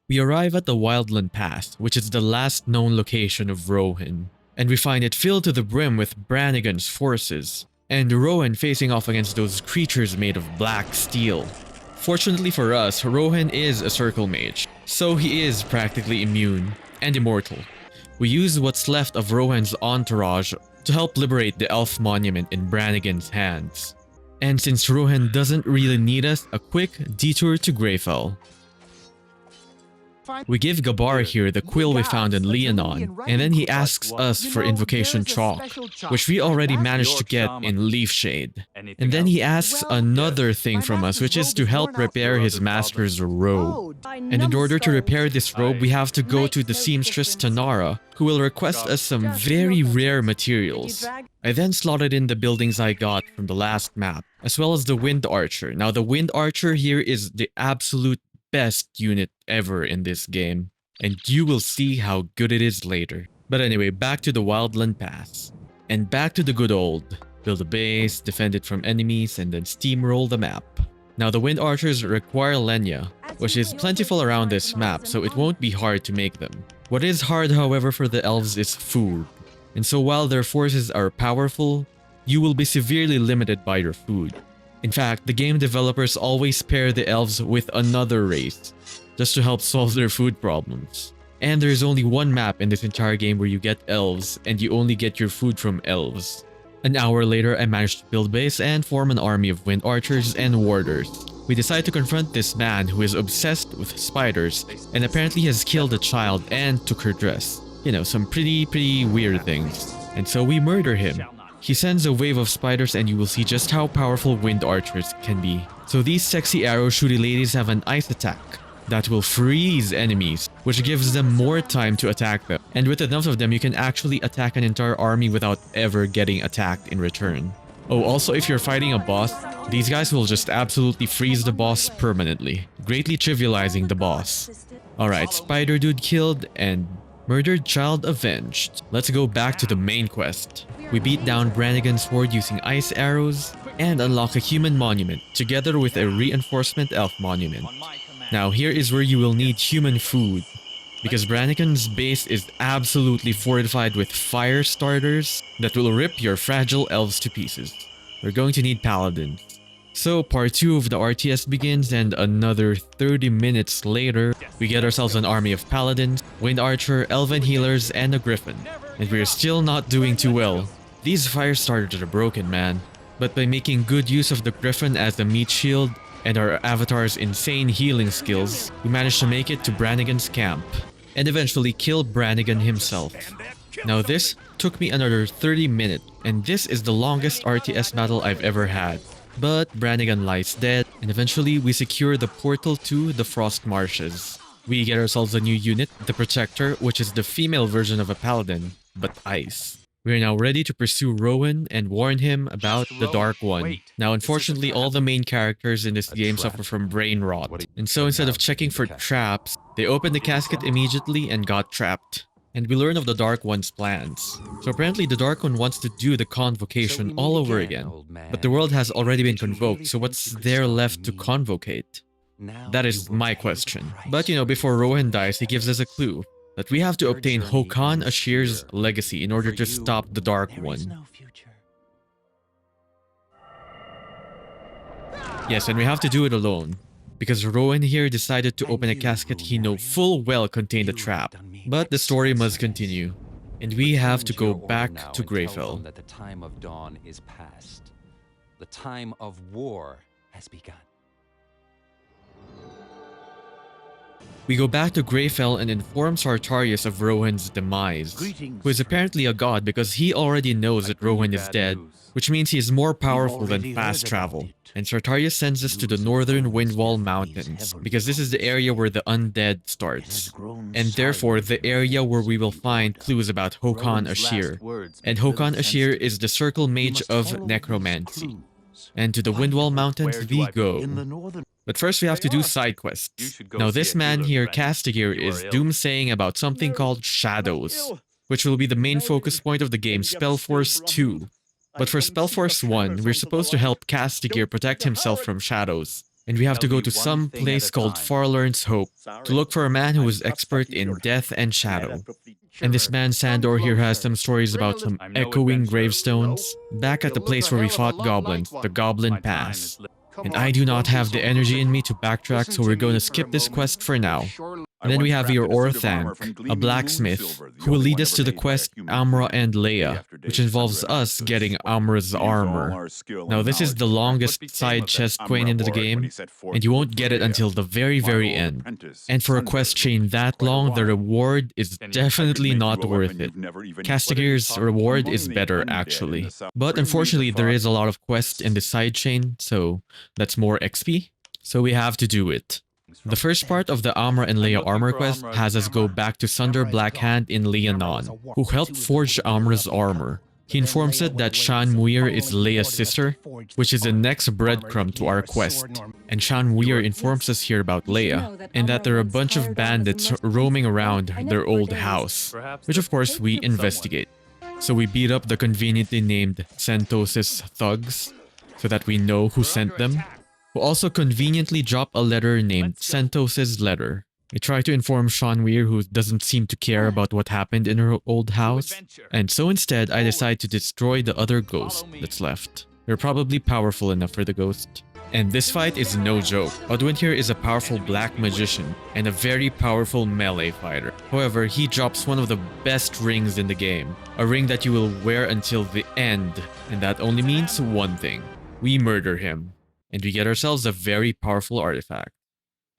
We arrive at the Wildland Pass, which is the last known location of Rohan. And we find it filled to the brim with Brannigan's forces, and Rohan facing off against those creatures made of black steel. Fortunately for us, Rohan is a circle mage, so he is practically immune and immortal. We use what's left of Rohan's entourage to help liberate the elf monument in Brannigan's hands. And since Rohan doesn't really need us, a quick detour to Greyfell. We give Gabar here the quill we found in Liannon, and then he asks us for invocation chalk, which we already managed to get in Leafshade. And then he asks another thing from us, which is to help repair his master's robe. And in order to repair this robe, we have to go to the seamstress Tanara, who will request us some very rare materials. I then slotted in the buildings I got from the last map, as well as the Wind Archer. Now the Wind Archer here is the absolute best unit ever in this game, and you will see how good it is later. But anyway, back to the Wildland Pass. And back to the good old, build a base, defend it from enemies, and then steamroll the map. Now the Wind Archers require Lenya, which is plentiful around this map, so it won't be hard to make them. What is hard, however, for the elves is food. And so while their forces are powerful, you will be severely limited by your food. In fact, the game developers always pair the elves with another race, just to help solve their food problems. And there's only one map in this entire game where you get elves, and you only get your food from elves. An hour later, I managed to build base and form an army of wind archers and warders. We decide to confront this man who is obsessed with spiders and apparently has killed a child and took her dress. You know, some pretty weird things. And so we murder him. He sends a wave of spiders and you will see just how powerful wind archers can be. So these sexy arrow shooty ladies have an ice attack that will freeze enemies, which gives them more time to attack them. And with enough of them, you can actually attack an entire army without ever getting attacked in return. Oh, also if you're fighting a boss, these guys will just absolutely freeze the boss permanently, greatly trivializing the boss. Alright, spider dude killed and murdered child avenged. Let's go back to the main quest. We beat down Brannigan's sword using ice arrows and unlock a human monument together with a reinforcement elf monument. Now here is where you will need human food, because Brannigan's base is absolutely fortified with fire starters that will rip your fragile elves to pieces. We're going to need paladins. So part 2 of the RTS begins, and another 30 minutes later, we get ourselves an army of paladins, wind archer, elven healers, and a griffin. And we're still not doing too well. These fire starters are broken, man. But by making good use of the griffin as a meat shield, and our avatar's insane healing skills, we managed to make it to Brannigan's camp, and eventually kill Brannigan himself. Now this took me another 30 minutes, and this is the longest RTS battle I've ever had. But Brannigan lies dead, and eventually we secure the portal to the Frost Marshes. We get ourselves a new unit, the Protector, which is the female version of a paladin, but ice. We are now ready to pursue Rowan and warn him about the Dark One. Now unfortunately all the main characters in this game suffer from brain rot, and so instead of checking for traps, they opened the casket immediately and got trapped. And we learn of the Dark One's plans. So apparently the Dark One wants to do the convocation all over again. But the world has already been convoked, so what's there left to convocate? That is my question. But you know, before Rowan dies, he gives us a clue. That we have to obtain Hokan Ashir's legacy in order to stop the Dark One. Yes, and we have to do it alone. Because Rowan here decided to open a casket he knew full well contained a trap. But the story must continue. And we have to go back to Greyfell. That the time of dawn is past. The time of war has begun. We go back to Greyfell and inform Sartarius of Rohan's demise, who is apparently a god because he already knows that Rohan is dead, which means he is more powerful than fast travel. And Sartarius sends us to the northern Windwall Mountains, because this is the area where the undead starts, and therefore the area where we will find clues about Hokan Ashir. And Hokan Ashir is the circle mage of necromancy. And to the Windwall Mountains we go. But first we have to do side quests. Now this man here, Castigir, is doomsaying about something called Shadows, which will be the main focus point of the game Spellforce 2. But for Spellforce 1, we're supposed to help Castigir protect himself from shadows. And we have to go to some place called Farlorn's Hope to look for a man who is expert in death and shadow. And this man Sandor here has some stories about some echoing gravestones back at the place where we fought goblins, the Wildland Pass. And I do not have the energy in me to backtrack, so we're going to skip this quest for now. And then we have your Orthanc, a blacksmith, who will lead us to the quest Amra and Leia, which involves us getting Amra's armor. Now this is the longest side chest quain in the game, and you won't get it until the very end. And for a quest chain that long, the reward is definitely not worth it. Castigir's reward is better actually. But unfortunately there is a lot of quests in the side chain, so that's more XP. So we have to do it. The first part of the Amra and Leia armor quest has us go back to Sunder Blackhand in Liannon, who helped forge Amra's armor. He informs it that Shan Muir is Leia's sister, which is the next breadcrumb to our quest. And Shan Muir informs us here about Leia, and that there are a bunch of bandits roaming around their old house, which of course we investigate. So we beat up the conveniently named Santos's thugs, so that we know who sent them. We'll also conveniently drop a letter named Santos's letter. We try to inform Shan Weir, who doesn't seem to care about what happened in her old house. And so instead, I decide to destroy the other ghost that's left. You're probably powerful enough for the ghost. And this fight is no joke. Odwin here is a powerful black magician and a very powerful melee fighter. However, he drops one of the best rings in the game. A ring that you will wear until the end. And that only means one thing. We murder him. And we get ourselves a very powerful artifact.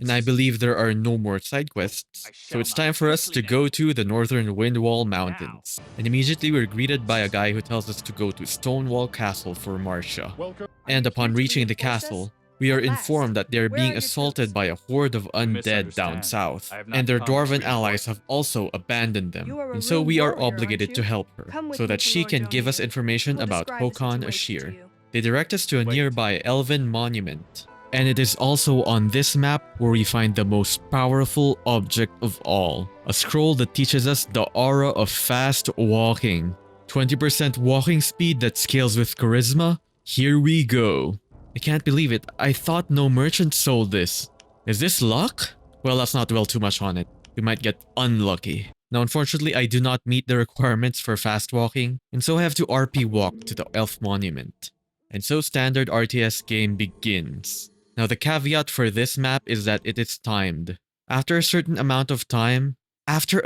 And I believe there are no more side quests, so it's time for us to go to the northern Windwall Mountains. And immediately we're greeted by a guy who tells us to go to Stonewall Castle for Marcia. And upon reaching the castle, we are informed that they're being assaulted by a horde of undead down south, and their dwarven allies have also abandoned them. And so we are obligated to help her, so that she can give us information about Håkon Ashir. They direct us to a nearby elven monument. And it is also on this map where we find the most powerful object of all. A scroll that teaches us the aura of fast walking. 20% walking speed that scales with charisma? Here we go. I can't believe it. I thought no merchant sold this. Is this luck? Well, let's not dwell too much on it. We might get unlucky. Now, unfortunately, I do not meet the requirements for fast walking, and so I have to RP walk to the elf monument. And so standard RTS game begins. Now the caveat for this map is that it is timed. After a certain amount of time passes,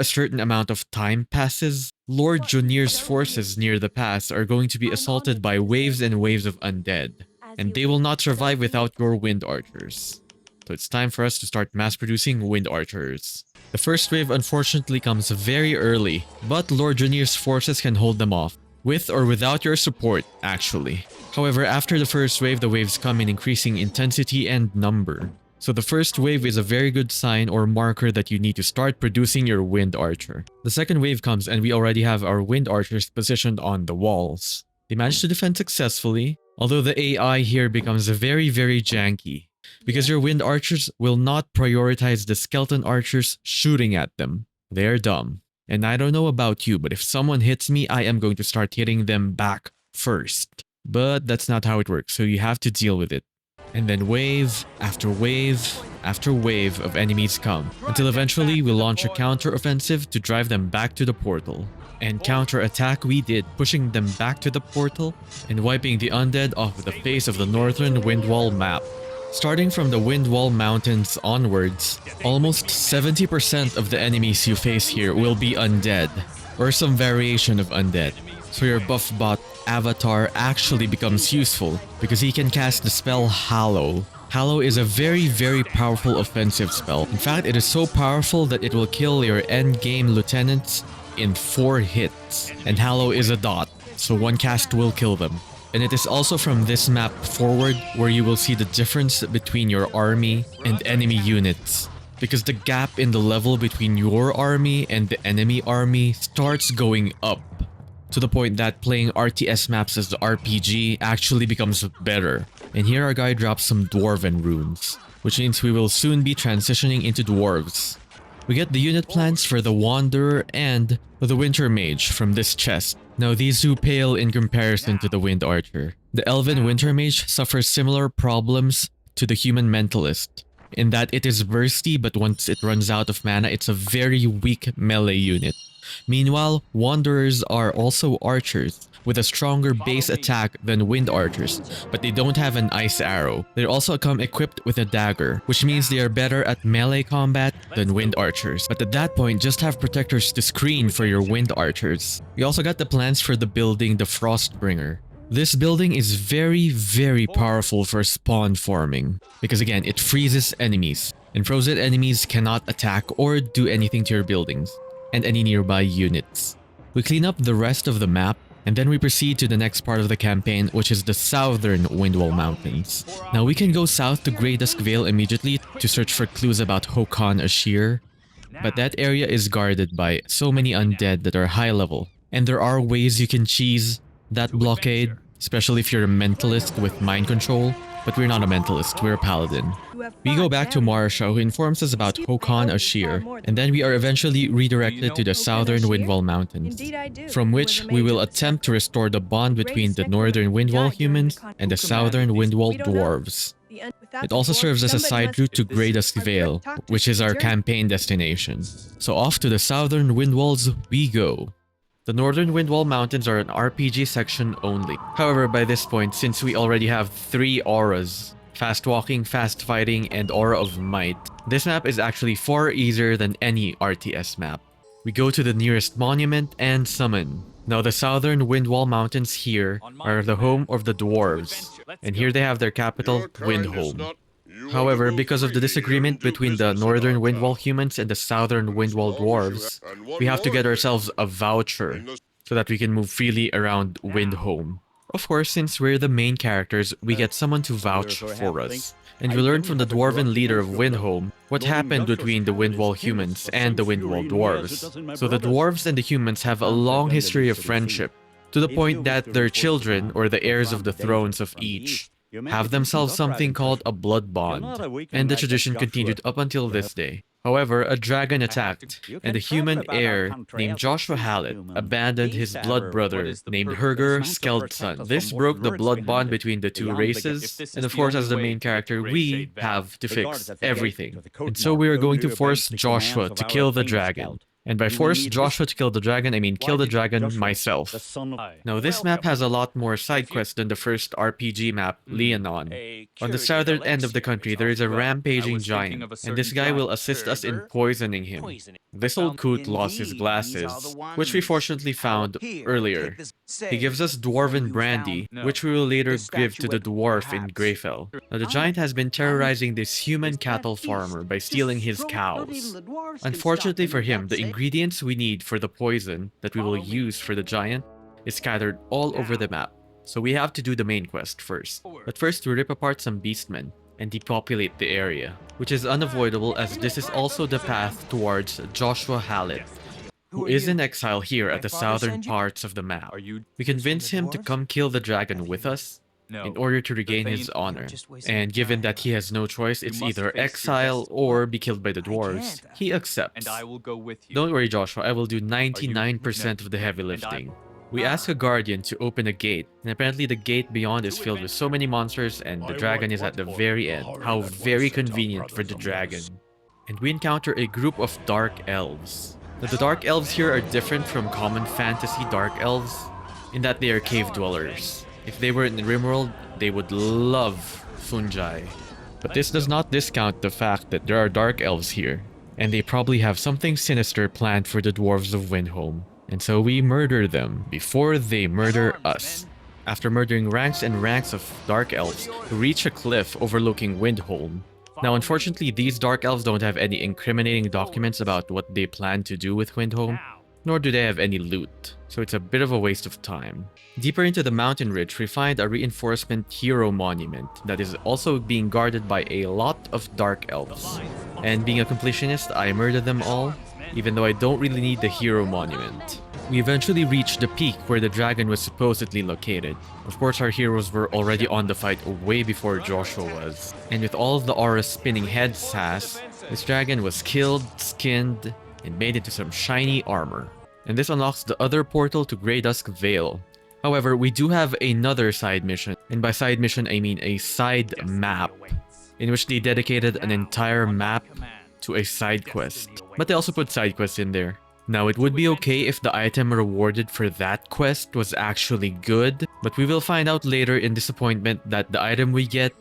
Lord Junir's forces near the pass are going to be assaulted by waves and waves of undead, and they will not survive without your wind archers. So it's time for us to start mass producing wind archers. The first wave unfortunately comes very early, but Lord Junir's forces can hold them off. With or without your support, actually. However, after the first wave, the waves come in increasing intensity and number. So the first wave is a very good sign or marker that you need to start producing your wind archer. The second wave comes and we already have our wind archers positioned on the walls. They managed to defend successfully, although the AI here becomes very janky. Because your wind archers will not prioritize the skeleton archers shooting at them. They're dumb. And I don't know about you, but if someone hits me, I am going to start hitting them back first. But that's not how it works, so you have to deal with it. And then wave after wave after wave of enemies come, until eventually we launch a counter-offensive to drive them back to the portal. And counter-attack we did, pushing them back to the portal and wiping the undead off the face of the northern Windwall map. Starting from the Windwall Mountains onwards, almost 70% of the enemies you face here will be undead, or some variation of undead. So your buff bot avatar actually becomes useful, because he can cast the spell Hallow. Hallow is a very powerful offensive spell. In fact, it is so powerful that it will kill your endgame lieutenants in 4 hits. And Hallow is a dot, so one cast will kill them. And it is also from this map forward where you will see the difference between your army and enemy units. Because the gap in the level between your army and the enemy army starts going up. To the point that playing RTS maps as the RPG actually becomes better. And here our guy drops some dwarven runes, which means we will soon be transitioning into dwarves. We get the unit plans for the Wanderer and the Winter Mage from this chest. Now these do pale in comparison to the Wind Archer. The Elven Winter Mage suffers similar problems to the Human Mentalist, in that it is bursty but once it runs out of mana it's a very weak melee unit. Meanwhile, Wanderers are also archers, with a stronger base attack than Wind Archers, but they don't have an ice arrow. They also come equipped with a dagger, which means they are better at melee combat than Wind Archers. But at that point, just have protectors to screen for your Wind Archers. We also got the plans for the building the Frostbringer. This building is very powerful for spawn farming, because again, it freezes enemies, and frozen enemies cannot attack or do anything to your buildings and any nearby units. We clean up the rest of the map, and then we proceed to the next part of the campaign, which is the southern Windwall Mountains. Now we can go south to Greydusk Vale immediately to search for clues about Håkon Ashir, but that area is guarded by so many undead that are high level, and there are ways you can cheese that blockade, especially if you're a mentalist with mind control, but we're not a mentalist, we're a paladin. We go back to Marcia, who informs us about Håkon Ashir, and then we are eventually redirected to the southern Windwall Mountains, from which we will attempt to restore the bond between the northern Windwall humans and the southern Windwall dwarves. It also serves as a side route to Greydusk Vale, which is our campaign destination. So off to the southern Windwalls we go. The Northern Windwall Mountains are an RPG section only. However, by this point, since we already have 3 auras, fast walking, fast fighting, and aura of might, this map is actually far easier than any RTS map. We go to the nearest monument and summon. Now the Southern Windwall Mountains here are the home of the dwarves, and here they have their capital, Windholm. However, because of the disagreement between the Northern Windwall humans and the Southern Windwall dwarves, we have to get ourselves a voucher so that we can move freely around Windholm. Of course, since we're the main characters, we get someone to vouch for us. And we learn from the dwarven leader of Windholm what happened between the Windwall humans and the Windwall dwarves. So the dwarves and the humans have a long history of friendship, to the point that their children, or the heirs of the thrones of each, have themselves something called a blood bond, and the tradition continued up until this day. However, a dragon attacked, and the human heir named Joshua Hallett abandoned his blood brother named Herger Skeldson. This broke the blood bond between the two races, and of course as the main character we have to fix everything. And so we are going to force Joshua to kill the dragon. And by force Joshua to kill the dragon, I mean kill the dragon myself. Now this map has a lot more side quests than the first RPG map, Liannon. On the southern end of the country, there is a rampaging giant, and this guy will assist us in poisoning him. This old coot lost his glasses, which we fortunately found earlier. He gives us dwarven brandy, which we will later give to the dwarf in Greyfell. Now the giant has been terrorizing this human cattle farmer by stealing his cows. Unfortunately for him, the ingredients we need for the poison that we will use for the giant is scattered all over the map, so we have to do the main quest first. But first we rip apart some beastmen and depopulate the area, which is unavoidable as this is also the path towards Joshua Hallett, who is in exile here at the southern parts of the map. We convince him to come kill the dragon with us in order to regain his honor, and given that he has no choice, it's either exile or be killed by the dwarves, he accepts. Don't worry Joshua, I will do 99% of the heavy lifting. We ask a guardian to open a gate, and apparently the gate beyond is filled with so many monsters and the dragon is at the very end. How very convenient for the dragon. And we encounter a group of dark elves. Now, the dark elves here are different from common fantasy dark elves in that they are cave dwellers. If they were in RimWorld, they would love fungi. But this does not discount the fact that there are dark elves here, and they probably have something sinister planned for the dwarves of Windholm. And so we murder them before they murder us. After murdering ranks and ranks of dark elves, we reach a cliff overlooking Windholm. Now unfortunately, these dark elves don't have any incriminating documents about what they plan to do with Windholm, nor do they have any loot, so it's a bit of a waste of time. Deeper into the mountain ridge, we find a reinforcement hero monument that is also being guarded by a lot of dark elves. And being a completionist, I murder them all, even though I don't really need the hero monument. We eventually reach the peak where the dragon was supposedly located. Of course, our heroes were already on the fight way before Joshua was. And with all of the aura spinning head sass, this dragon was killed, skinned, and made into some shiny armor. And this unlocks the other portal to Greydusk Vale. However, we do have another side mission, and by side mission I mean a side map, in which they dedicated an entire map to a side quest. But they also put side quests in there. Now it would be okay if the item rewarded for that quest was actually good, but we will find out later in Disappointment that the item we get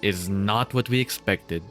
is not what we expected.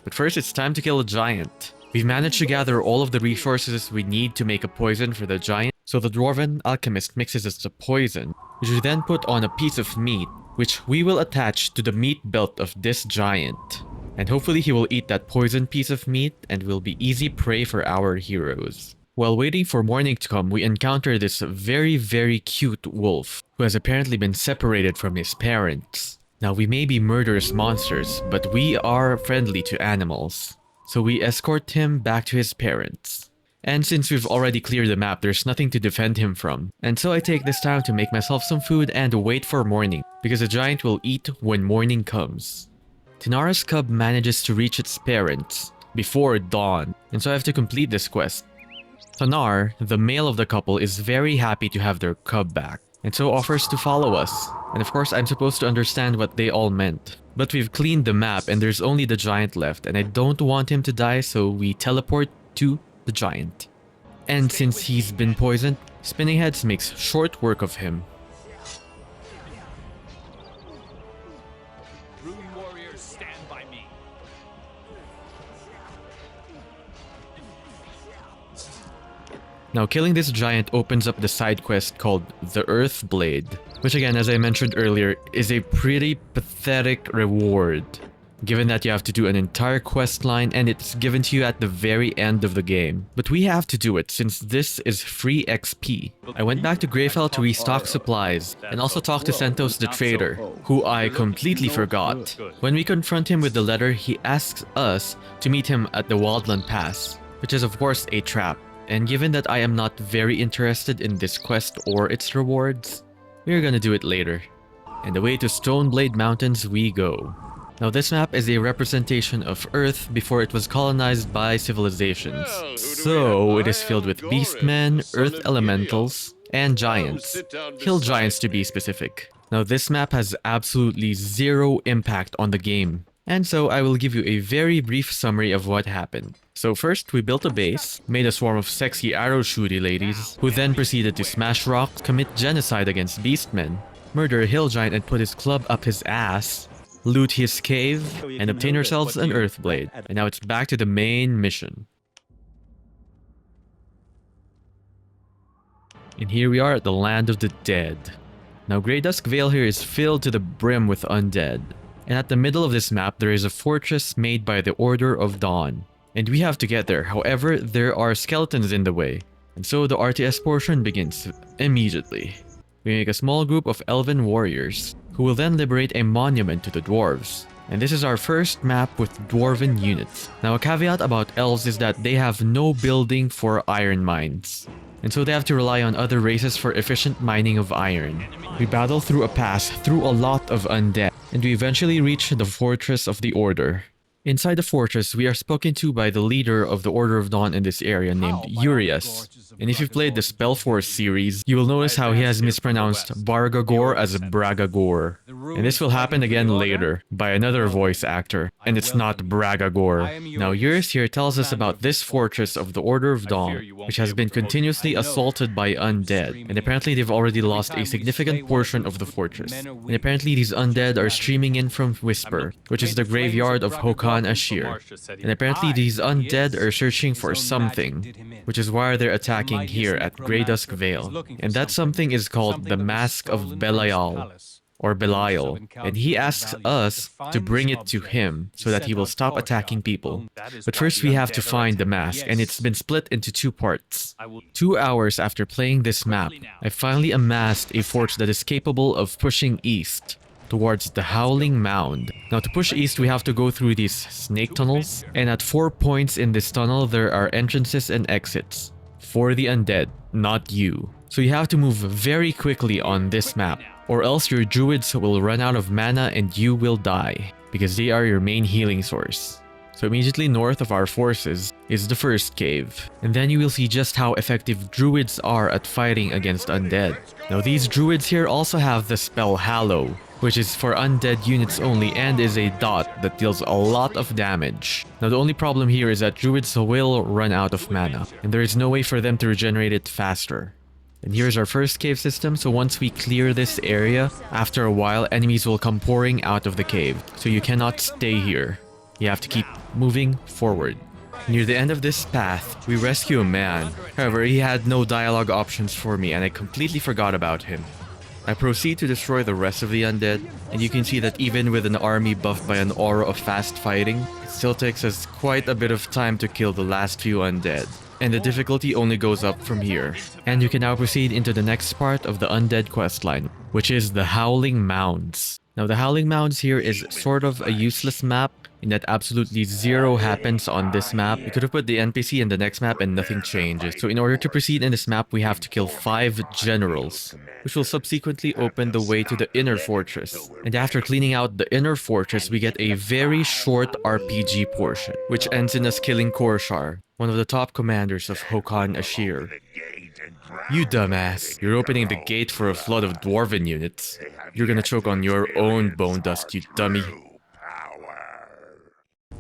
But first it's time to kill a giant. We've managed to gather all of the resources we need to make a poison for the giant, so the dwarven alchemist mixes us the poison, which we then put on a piece of meat, which we will attach to the meat belt of this giant. And hopefully he will eat that poison piece of meat and will be easy prey for our heroes. While waiting for morning to come, we encounter this very cute wolf, who has apparently been separated from his parents. Now we may be murderous monsters, but we are friendly to animals. So we escort him back to his parents. And since we've already cleared the map, there's nothing to defend him from. And so I take this time to make myself some food and wait for morning, because the giant will eat when morning comes. Tinara's cub manages to reach its parents before dawn, and so I have to complete this quest. Tanar, the male of the couple, is very happy to have their cub back, and so offers to follow us. And of course I'm supposed to understand what they all meant. But we've cleaned the map and there's only the giant left, and I don't want him to die, so we teleport to the giant. And since he's been poisoned, Spinning Heads makes short work of him. Rune warriors, stand by me. Now, killing this giant opens up the side quest called the Earth Blade, which again, as I mentioned earlier, is a pretty pathetic reward, given that you have to do an entire quest line and it's given to you at the very end of the game. But we have to do it since this is free XP. I went back to Greyfell to restock supplies and also talk to Sentos the trader, who I completely forgot. When we confront him with the letter, he asks us to meet him at the Wildland Pass, which is of course a trap. And given that I am not very interested in this quest or its rewards, we're gonna do it later. And away to Stoneblade Mountains we go. Now this map is a representation of Earth before it was colonized by civilizations. So it is filled with beastmen, earth elementals, and giants. Hill giants to be specific. Now this map has absolutely zero impact on the game. And so I will give you a very brief summary of what happened. So first, we built a base, made a swarm of sexy arrow shooty ladies, who then proceeded to smash rocks, commit genocide against beastmen, murder a hill giant and put his club up his ass, loot his cave, and obtain ourselves an earth blade. And now it's back to the main mission. And here we are at the land of the dead. Now Greydusk Vale here is filled to the brim with undead. And at the middle of this map, there is a fortress made by the Order of Dawn. And we have to get there, however, there are skeletons in the way. And so the RTS portion begins immediately. We make a small group of elven warriors, who will then liberate a monument to the dwarves. And this is our first map with dwarven units. Now a caveat about elves is that they have no building for iron mines. And so they have to rely on other races for efficient mining of iron. We battle through a pass through a lot of undead, and we eventually reach the Fortress of the Order. Inside the fortress, we are spoken to by the leader of the Order of Dawn in this area named Urias. And if you've played the Spellforce series, you will notice how he has mispronounced Bargagor as Bragagor. And this will happen again later, by another voice actor, and it's not Bragagor. Now Urias here tells us about this fortress of the Order of Dawn, which has been continuously assaulted by undead, and apparently they've already lost a significant portion of the fortress. And apparently these undead are streaming in from Whisper, which is the graveyard of Hokan Ashir. And apparently these undead are searching for something, which is why they're attacking here at Greydusk Vale. And that something is called the Mask of Belial, or Belial, and he asks us to bring it to him so that he will stop attacking people. But first we have to find the mask, and it's been split into two parts. 2 hours after playing this map, I finally amassed a fort that is capable of pushing east towards the Howling Mound. Now to push east we have to go through these snake tunnels, and at 4 points in this tunnel there are entrances and exits. For the undead, not you. So you have to move very quickly on this map, or else your druids will run out of mana and you will die, because they are your main healing source. So immediately north of our forces is the first cave, and then you will see just how effective druids are at fighting against undead. Now these druids here also have the spell Hallow, which is for undead units only and is a dot that deals a lot of damage. Now the only problem here is that druids will run out of mana, and there is no way for them to regenerate it faster. And here's our first cave system, so once we clear this area, after a while enemies will come pouring out of the cave, so you cannot stay here. You have to keep moving forward. Near the end of this path, we rescue a man. However, he had no dialogue options for me and I completely forgot about him. I proceed to destroy the rest of the undead, and you can see that even with an army buffed by an aura of fast fighting, it still takes us quite a bit of time to kill the last few undead. And the difficulty only goes up from here. And you can now proceed into the next part of the undead questline, which is the Howling Mounds. Now the Howling Mounds here is sort of a useless map, in that absolutely zero happens on this map. You could have put the NPC in the next map and nothing changes. So in order to proceed in this map, we have to kill 5 generals, which will subsequently open the way to the inner fortress. And after cleaning out the inner fortress, we get a very short RPG portion, which ends in us killing Korshar, one of the top commanders of Hokan Ashir. You dumbass, you're opening the gate for a flood of dwarven units. You're gonna choke on your own bone dust, you dummy.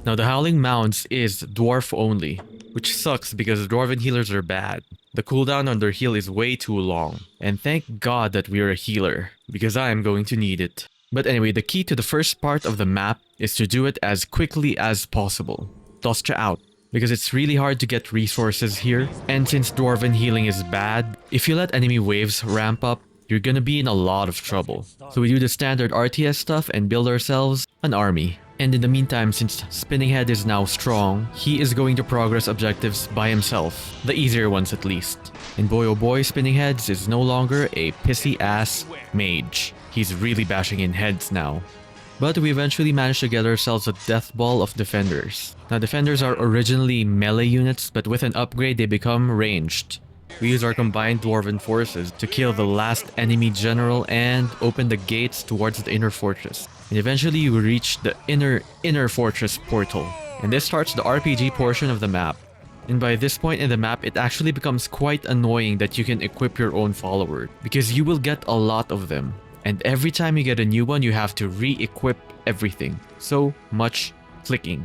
Now the Howling Mounds is dwarf only, which which sucks because Dwarven healers are bad. The cooldown on their heal is way too long, and thank God that we're a healer, because I am going to need it. But anyway, the key to the first part of the map is to do it as quickly as possible. Dostra out, because it's really hard to get resources here, and since Dwarven healing is bad, if you let enemy waves ramp up, you're gonna be in a lot of trouble. So we do the standard RTS stuff and build ourselves an army. And in the meantime, since Spinning Head is now strong, he is going to progress objectives by himself. The easier ones at least. And boy oh boy, Spinning Heads is no longer a pissy ass mage. He's really bashing in heads now. But we eventually managed to get ourselves a death ball of defenders. Now defenders are originally melee units, but with an upgrade they become ranged. We use our combined dwarven forces to kill the last enemy general and open the gates towards the inner fortress. And eventually we reach the inner fortress portal. And this starts the RPG portion of the map. And by this point in the map, it actually becomes quite annoying that you can equip your own follower, because you will get a lot of them. And every time you get a new one, you have to re-equip everything. So much clicking.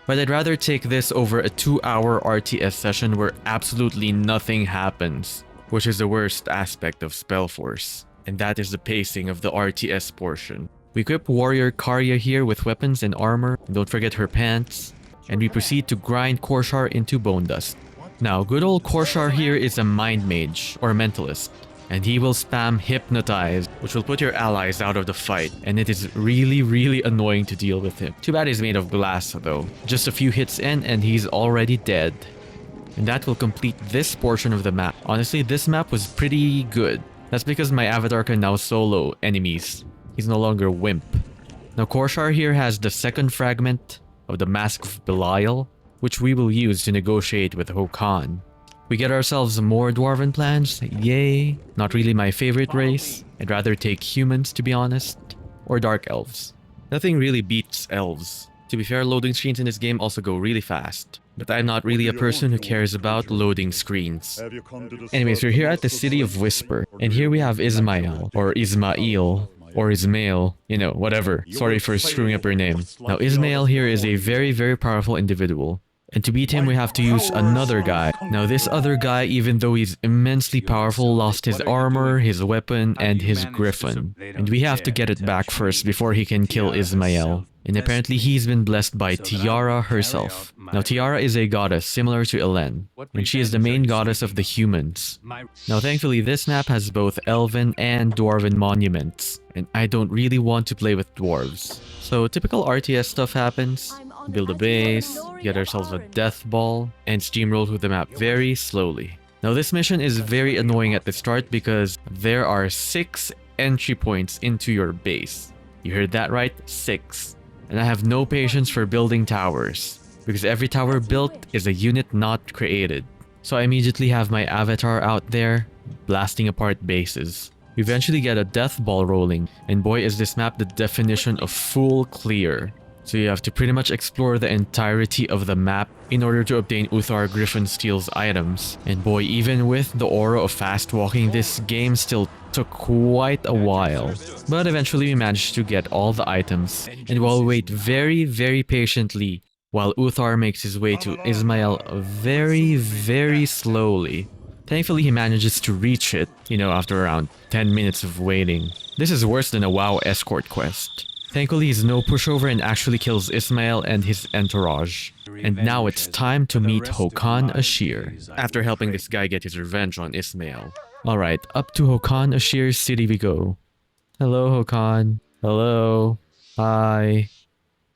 But I'd rather take this over a 2-hour RTS session where absolutely nothing happens, which is the worst aspect of Spellforce. And that is the pacing of the RTS portion. We equip Warrior Karya here with weapons and armor, and don't forget her pants, and we proceed to grind Korshar into bone dust. Now, good old Korshar here is a mind mage, or mentalist, and he will spam Hypnotize, which will put your allies out of the fight, and it is really annoying to deal with him. Too bad he's made of glass though. Just a few hits in and he's already dead. And that will complete this portion of the map. Honestly, this map was pretty good. That's because my avatar can now solo enemies. He's no longer Wimp. Now Korshar here has the second fragment of the Mask of Belial, which we will use to negotiate with Hokan. We get ourselves more dwarven plants, yay. Not really my favorite race. I'd rather take humans to be honest, or dark elves. Nothing really beats elves. To be fair, loading screens in this game also go really fast, but I'm not really a person who cares about loading screens. Anyways, we're here at the city of Whisper, and here we have Ismael, or Ismail, or Ismail, you know, whatever. Sorry for screwing up your name. Now Ismael here is a very powerful individual. And to beat him, we have to use another guy. Now this other guy, even though he's immensely powerful, lost his armor, his weapon, and his griffin. And we have to get it back first before he can kill Ismael. And apparently he's been blessed by Tiara herself. Now Tiara is a goddess similar to Elene, and she is the main goddess of the humans. Now thankfully this map has both elven and dwarven monuments, and I don't really want to play with dwarves. So typical RTS stuff happens. Build a base, get ourselves a death ball, and steamroll through the map very slowly. Now this mission is very annoying at the start because there are 6 entry points into your base. You heard that right? 6. And I have no patience for building towers, because every tower built is a unit not created. So I immediately have my avatar out there, blasting apart bases. We eventually get a death ball rolling, and boy is this map the definition of full clear. So you have to pretty much explore the entirety of the map in order to obtain Uthar Griffensteel's items. And boy, even with the aura of fast walking, this game still took quite a while. But eventually we managed to get all the items. And we'll wait very patiently while Uthar makes his way to Ismael very slowly. Thankfully he manages to reach it, you know, after around 10 minutes of waiting. This is worse than a WoW escort quest. Thankfully, he's no pushover and actually kills Ismael and his entourage. And now it's time to meet Hokan Ashir, after helping this guy get his revenge on Ismael. Alright, up to Hokan Ashir's city we go. Hello, Hokan. Hello. Hi.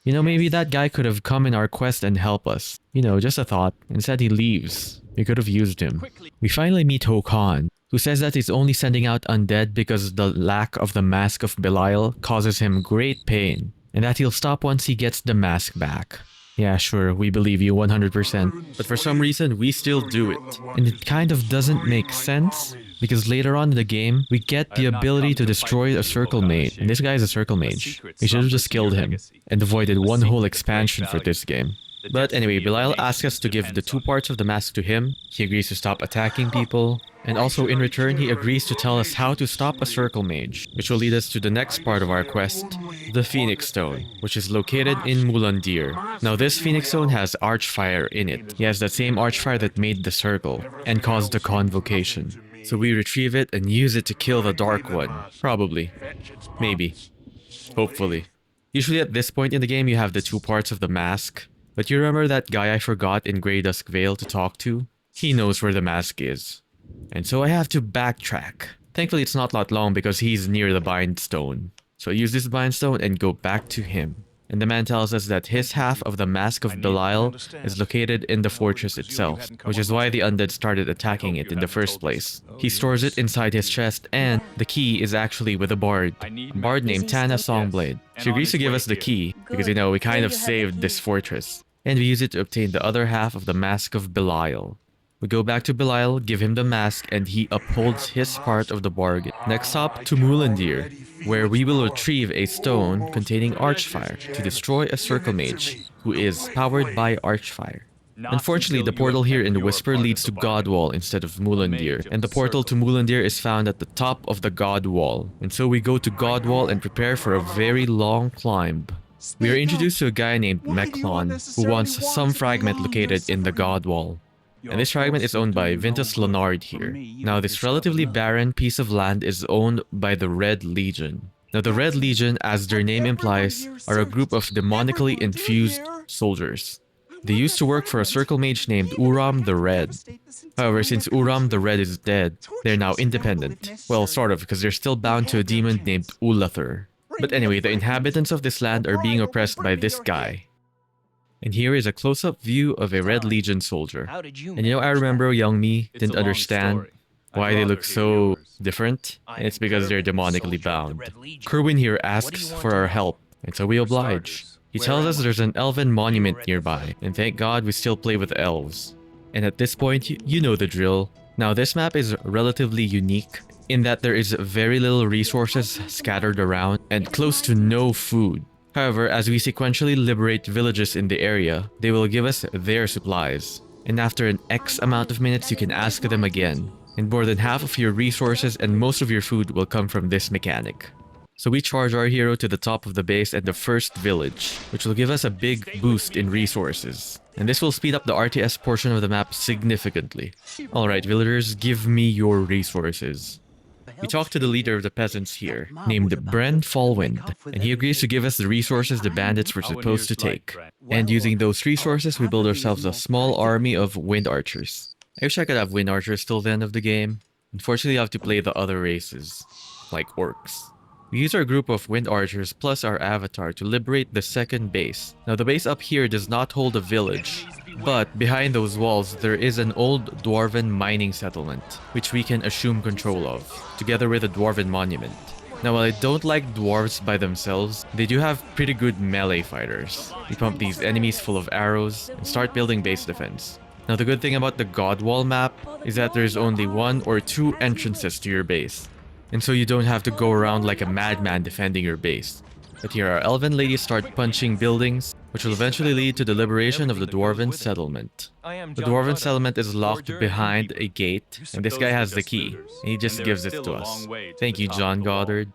You know, maybe that guy could have come in our quest and help us. You know, just a thought. Instead he leaves. We could have used him. We finally meet Hokan, who says that he's only sending out undead because the lack of the Mask of Belial causes him great pain, and that he'll stop once he gets the mask back. Yeah, sure, we believe you 100%. But for some reason, we still do it. And it kind of doesn't make sense, because later on in the game, we get the ability to destroy a circle mage. And this guy is a circle mage. We should have just killed him, and avoided one whole expansion for this game. But anyway, Belial asks us to give the 2 parts of the mask to him. He agrees to stop attacking people. And also in return, he agrees to tell us how to stop a circle mage, which will lead us to the next part of our quest, the Phoenix Stone, which is located in Mulandir. Now this Phoenix Stone has Archfire in it. He has that same Archfire that made the circle and caused the convocation. So we retrieve it and use it to kill the Dark One. Probably. Maybe. Hopefully. Usually at this point in the game you have the two parts of the mask. But you remember that guy I forgot in Greydusk Vale to talk to? He knows where the mask is. And so I have to backtrack. Thankfully it's not that long because he's near the Bind Stone. So I use this Bind Stone and go back to him. And the man tells us that his half of the Mask of Belial is located in the fortress itself, which is why the undead started attacking it in the first place. He stores it inside his chest, and the key is actually with a bard named Tana Songblade. She agrees to give us the key, because you know, we kind of saved this fortress. And we use it to obtain the other half of the Mask of Belial. We go back to Belial, give him the mask, and he upholds his part of the bargain. Next stop to Mulandir, where we will retrieve a stone containing Archfire to destroy a Circle Mage, who is powered by Archfire. Unfortunately, the portal here in the Whisper leads to Godwall instead of Mulandir, and the portal to Mulandir is found at the top of the Godwall. And so we go to Godwall and prepare for a very long climb. We are introduced to a guy named Mechlon, who wants some fragment located in the Godwall. And this fragment is owned by Vintus Leonard here. Now this relatively barren piece of land is owned by the Red Legion. Now the Red Legion, as their name implies, are a group of demonically infused soldiers. They used to work for a circle mage named Uram the Red. However, since Uram the Red is dead, they're now independent. Well, sort of, because they're still bound to a demon named Ulather. But anyway, the inhabitants of this land are being oppressed by this guy. And here is a close-up view of a Red Legion soldier. And you know, I remember young me didn't understand why they look so different. And it's because they're demonically bound. Kerwin here asks for our help, and so we oblige. He tells us there's an elven monument nearby, and thank God we still play with elves. And at this point, you know the drill. Now this map is relatively unique in that there is very little resources scattered around and close to no food. However, as we sequentially liberate villages in the area, they will give us their supplies. And after an X amount of minutes, you can ask them again. And more than half of your resources and most of your food will come from this mechanic. So we charge our hero to the top of the base and the first village, which will give us a big boost in resources. And this will speed up the RTS portion of the map significantly. Alright villagers, give me your resources. We talk to the leader of the peasants here, named Bren Fallwind, and he agrees to give us the resources the bandits were supposed to take. And using those resources, we build ourselves a small army of wind archers. I wish I could have wind archers till the end of the game. Unfortunately, I have to play the other races, like orcs. We use our group of wind archers plus our avatar to liberate the second base. Now the base up here does not hold a village, but behind those walls there is an old dwarven mining settlement, which we can assume control of, together with a dwarven monument. Now while I don't like dwarves by themselves, they do have pretty good melee fighters. We pump these enemies full of arrows and start building base defense. Now the good thing about the Godwall map is that there's only 1 or 2 entrances to your base. And so you don't have to go around like a madman defending your base. But here our elven ladies start punching buildings, which will eventually lead to the liberation of the dwarven settlement. The dwarven settlement is locked behind a gate, and this guy has the key, and he just gives it to us. Thank you, John Goddard.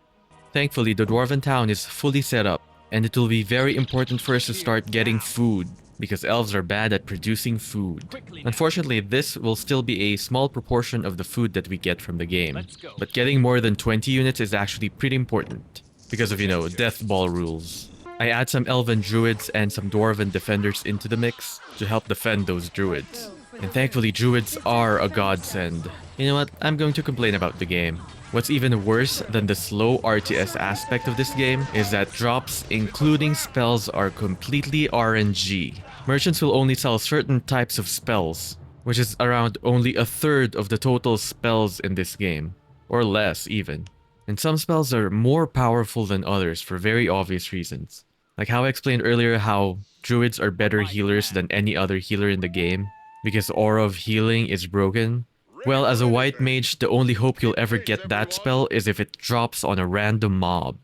Thankfully, the dwarven town is fully set up, and it will be very important for us to start getting food, because elves are bad at producing food. Unfortunately, this will still be a small proportion of the food that we get from the game, but getting more than 20 units is actually pretty important, because of, you know, death ball rules. I add some elven druids and some dwarven defenders into the mix to help defend those druids. And thankfully, druids are a godsend. You know what? I'm going to complain about the game. What's even worse than the slow RTS aspect of this game is that drops, including spells, are completely RNG. Merchants will only sell certain types of spells, which is around only a third of the total spells in this game, or less even. And some spells are more powerful than others for very obvious reasons. Like how I explained earlier how druids are better healers than any other healer in the game, because Aura of Healing is broken. Well, as a white mage, the only hope you'll ever get that spell is if it drops on a random mob.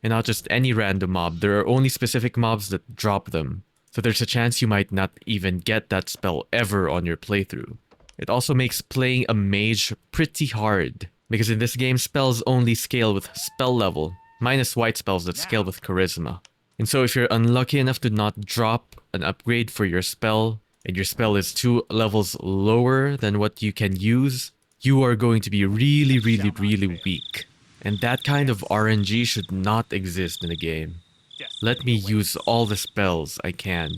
And not just any random mob, there are only specific mobs that drop them. So there's a chance you might not even get that spell ever on your playthrough. It also makes playing a mage pretty hard, because in this game spells only scale with spell level, minus white spells that scale with charisma. And so if you're unlucky enough to not drop an upgrade for your spell, and your spell is 2 levels lower than what you can use, you are going to be really weak. And that kind of RNG should not exist in the game. Let me use all the spells I can.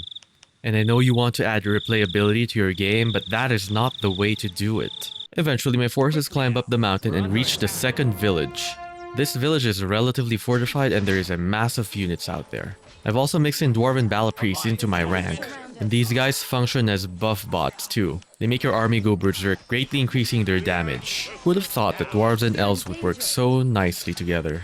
And I know you want to add replayability to your game, but that is not the way to do it. Eventually, my forces climb up the mountain and reach the second village. This village is relatively fortified and there is a massive units out there. I've also mixed in Dwarven Battle Priests into my rank. And these guys function as buff bots too. They make your army go berserk, greatly increasing their damage. Who would have thought that dwarves and elves would work so nicely together?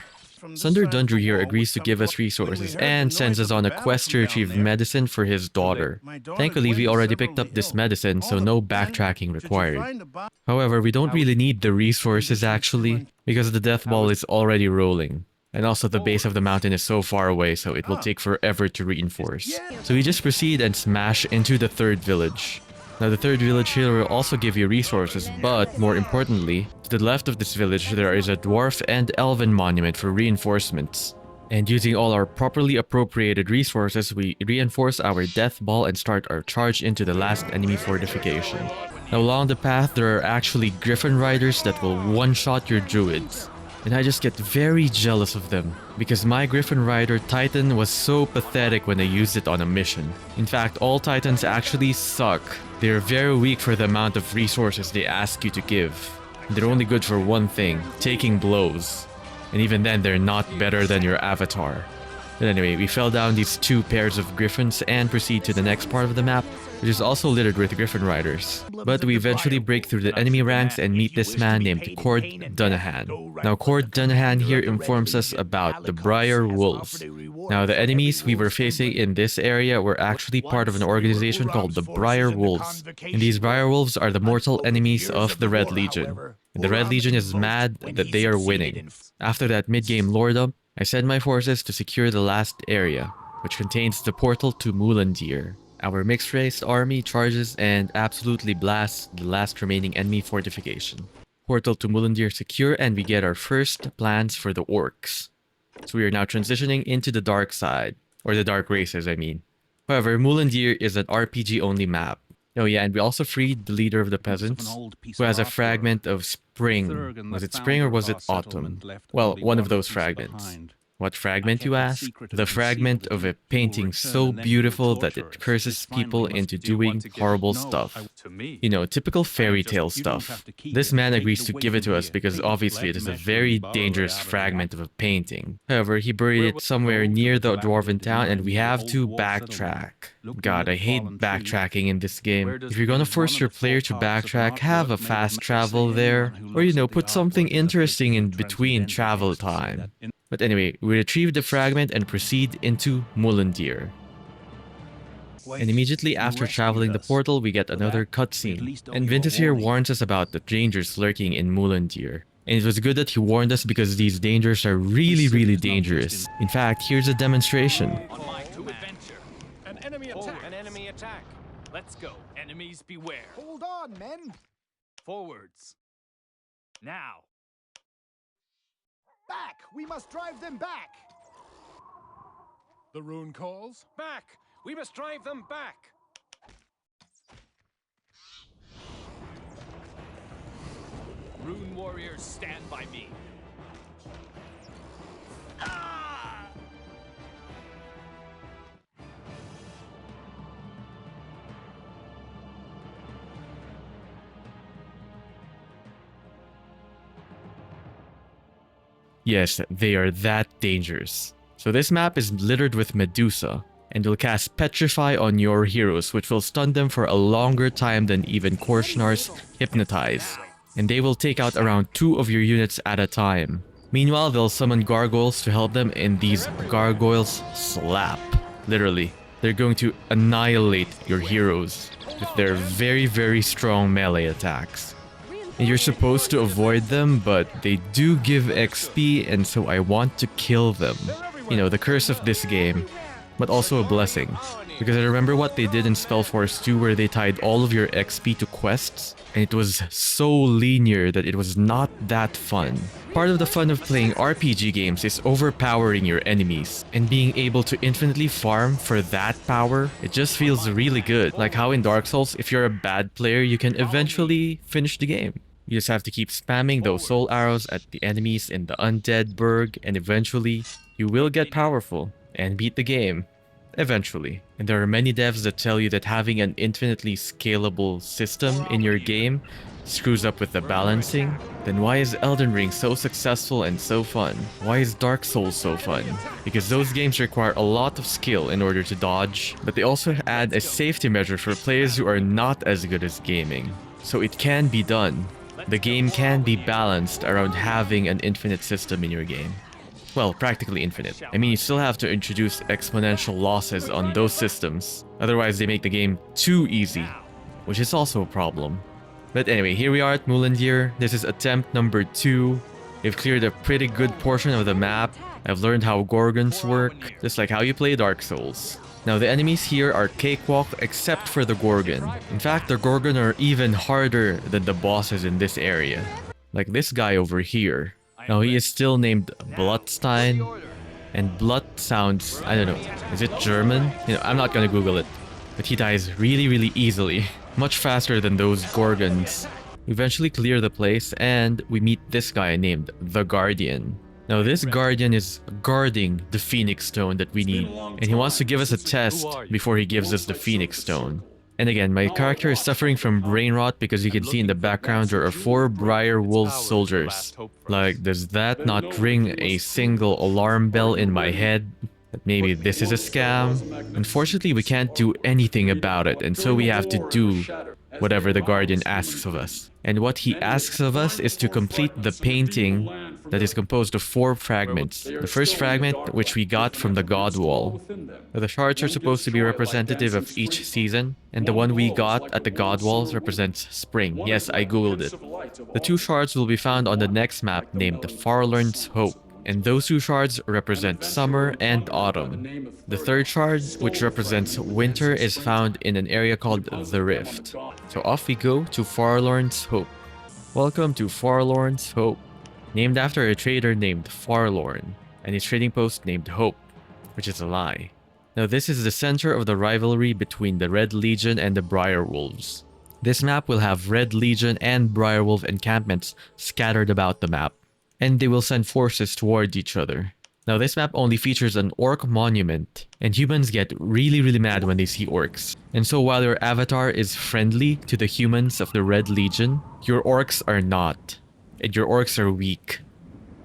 Sunder Dundru here agrees to give us resources and sends us on a quest to retrieve medicine for his daughter. Thankfully, we already picked up this medicine, so no backtracking required. However, we don't really need the resources actually, because the death ball is already rolling. And also the base of the mountain is so far away, so it will take forever to reinforce. So we just proceed and smash into the third village. Now the third village here will also give you resources, but more importantly, to the left of this village there is a dwarf and elven monument for reinforcements. And using all our properly appropriated resources, we reinforce our death ball and start our charge into the last enemy fortification. Now along the path there are actually griffin riders that will one-shot your druids. And I just get very jealous of them, because my Griffin Rider Titan was so pathetic when I used it on a mission. In fact, all Titans actually suck. They're very weak for the amount of resources they ask you to give. They're only good for one thing, taking blows. And even then, they're not better than your avatar. But anyway, we fell down these 2 pairs of griffins and proceed to the next part of the map, which is also littered with griffin riders. But we eventually break through the enemy ranks and meet this man named Cord Dunahan. Now Cord Dunahan here informs us about the Briar Wolves. Now the enemies we were facing in this area were actually part of an organization called the Briar Wolves. And these Briar Wolves are the mortal enemies of the Red Legion. And the Red Legion is mad that they are winning. After that mid-game lore dump, I send my forces to secure the last area, which contains the portal to Mulandir. Our mixed-race army charges and absolutely blasts the last remaining enemy fortification. Portal to Mulandir secure, and we get our first plans for the orcs. So we are now transitioning into the dark side, or the dark races I mean. However, Mulandir is an RPG-only map. Oh yeah, and we also freed the leader of the peasants, who has a fragment of spring. Was it spring or was it autumn? Well, one of those fragments. What fragment, you ask? The fragment of a painting so beautiful that it curses people into doing horrible stuff. You know, typical fairy tale stuff. This man agrees to give it to us because obviously it is a very dangerous fragment of a painting. However, he buried it somewhere near the dwarven town and we have to backtrack. God, I hate backtracking in this game. If you're gonna force your player to backtrack, have a fast travel there. Or, you know, put something interesting in between travel time. But anyway, we retrieve the fragment and proceed into Mulandir. And immediately after traveling the portal, we get another cutscene. And Vintus here warns us about the dangers lurking in Mulandir. And it was good that he warned us because these dangers are really dangerous. In fact, here's a demonstration. An enemy attack. An enemy attack. Let's go. Enemies beware. Hold on, men. Forwards. Now. Back! We must drive them back! The rune calls? Back! We must drive them back! Rune warriors, stand by me. Ah! Yes, they are that dangerous. So this map is littered with Medusa, and you'll cast Petrify on your heroes, which will stun them for a longer time than even Korshnar's Hypnotize. And they will take out around 2 of your units at a time. Meanwhile, they'll summon gargoyles to help them, and these gargoyles slap. Literally, they're going to annihilate your heroes with their very strong melee attacks. And you're supposed to avoid them, but they do give XP, and so I want to kill them. You know, the curse of this game. but also a blessing. Because I remember what they did in Spellforce 2 where they tied all of your XP to quests, and it was so linear that it was not that fun. Part of the fun of playing RPG games is overpowering your enemies, and being able to infinitely farm for that power, it just feels really good. Like how in Dark Souls, if you're a bad player, you can eventually finish the game. You just have to keep spamming those soul arrows at the enemies in the Undead Burg, and eventually, you will get powerful and beat the game. Eventually. And there are many devs that tell you that having an infinitely scalable system in your game screws up with the balancing. Then why is Elden Ring so successful and so fun? Why is Dark Souls so fun? Because those games require a lot of skill in order to dodge, but they also add a safety measure for players who are not as good as gaming. So it can be done. The game can be balanced around having an infinite system in your game. Well, practically infinite. I mean, you still have to introduce exponential losses on those systems. Otherwise, they make the game too easy, which is also a problem. But anyway, here we are at Mulandir. This is attempt number 2. We've cleared a pretty good portion of the map. I've learned how Gorgons work, just like how you play Dark Souls. Now, the enemies here are cakewalk except for the Gorgon. In fact, the Gorgon are even harder than the bosses in this area. Like this guy over here. Now, he is still named Bloodstein, and blood sounds, I don't know, is it German? You know, I'm not gonna Google it. But he dies really easily, much faster than those Gorgons. We eventually clear the place, and we meet this guy named the Guardian. Now, this Guardian is guarding the Phoenix Stone that we need, and he wants to give us a test before he gives us the Phoenix Stone. And again, my character is suffering from brain rot because you can see in the background there are 4 Briar Wolf soldiers. Like, does that not ring a single alarm bell in my head? That maybe this is a scam? Unfortunately, we can't do anything about it, and so we have to do whatever the Guardian asks of us. And what he asks of us is to complete the painting that is composed of 4 fragments. The first fragment, which we got from the Godwall. The shards are supposed to be representative of each season, and the one we got at the Godwalls represents spring. Yes, I googled it. The 2 shards will be found on the next map named Farlorn's Hope, and those 2 shards represent summer and autumn. The 3rd shard, which represents winter, is found in an area called the Rift. So off we go to Farlorn's Hope. Welcome to Farlorn's Hope, named after a trader named Farlorn, and his trading post named Hope, which is a lie. Now this is the center of the rivalry between the Red Legion and the Briar Wolves. This map will have Red Legion and Briar Wolf encampments scattered about the map, and they will send forces towards each other. Now this map only features an orc monument, and humans get really mad when they see orcs. And so while your avatar is friendly to the humans of the Red Legion, your orcs are not, and your orcs are weak.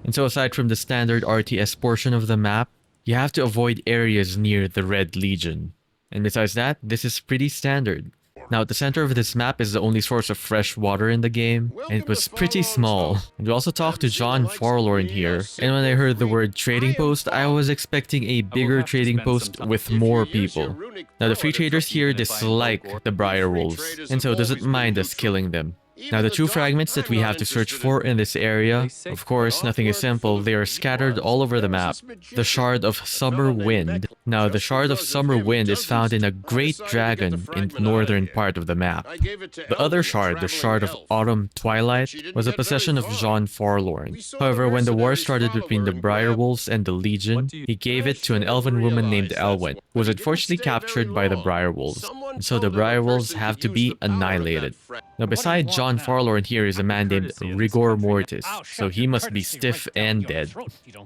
And so aside from the standard RTS portion of the map, you have to avoid areas near the Red Legion. And besides that, this is pretty standard. Now, at the center of this map is the only source of fresh water in the game, and it was pretty small. And we also talked to John Farlorn here, and when I heard the word trading post, I was expecting a bigger trading post with more people. Now, the free traders here dislike the Briar Wolves, and so doesn't mind us killing them. Now, the 2 fragments that we have to search for in this area, of course, nothing is simple. They are scattered all over the map. The Shard of Summer Wind. Now, the Shard of Summer Wind is found in a great dragon in the northern part of the map. The other shard, the Shard of Autumn Twilight, was a possession of John Farlorn. However, when the war started between the Briar Wolves and the Legion, he gave it to an elven woman named Elwen, who was unfortunately captured by the Briar Wolves. And so the Briar Wolves have to be annihilated. Now, beside John Farlorn here is a man named Rigor Mortis, so he must be stiff and dead.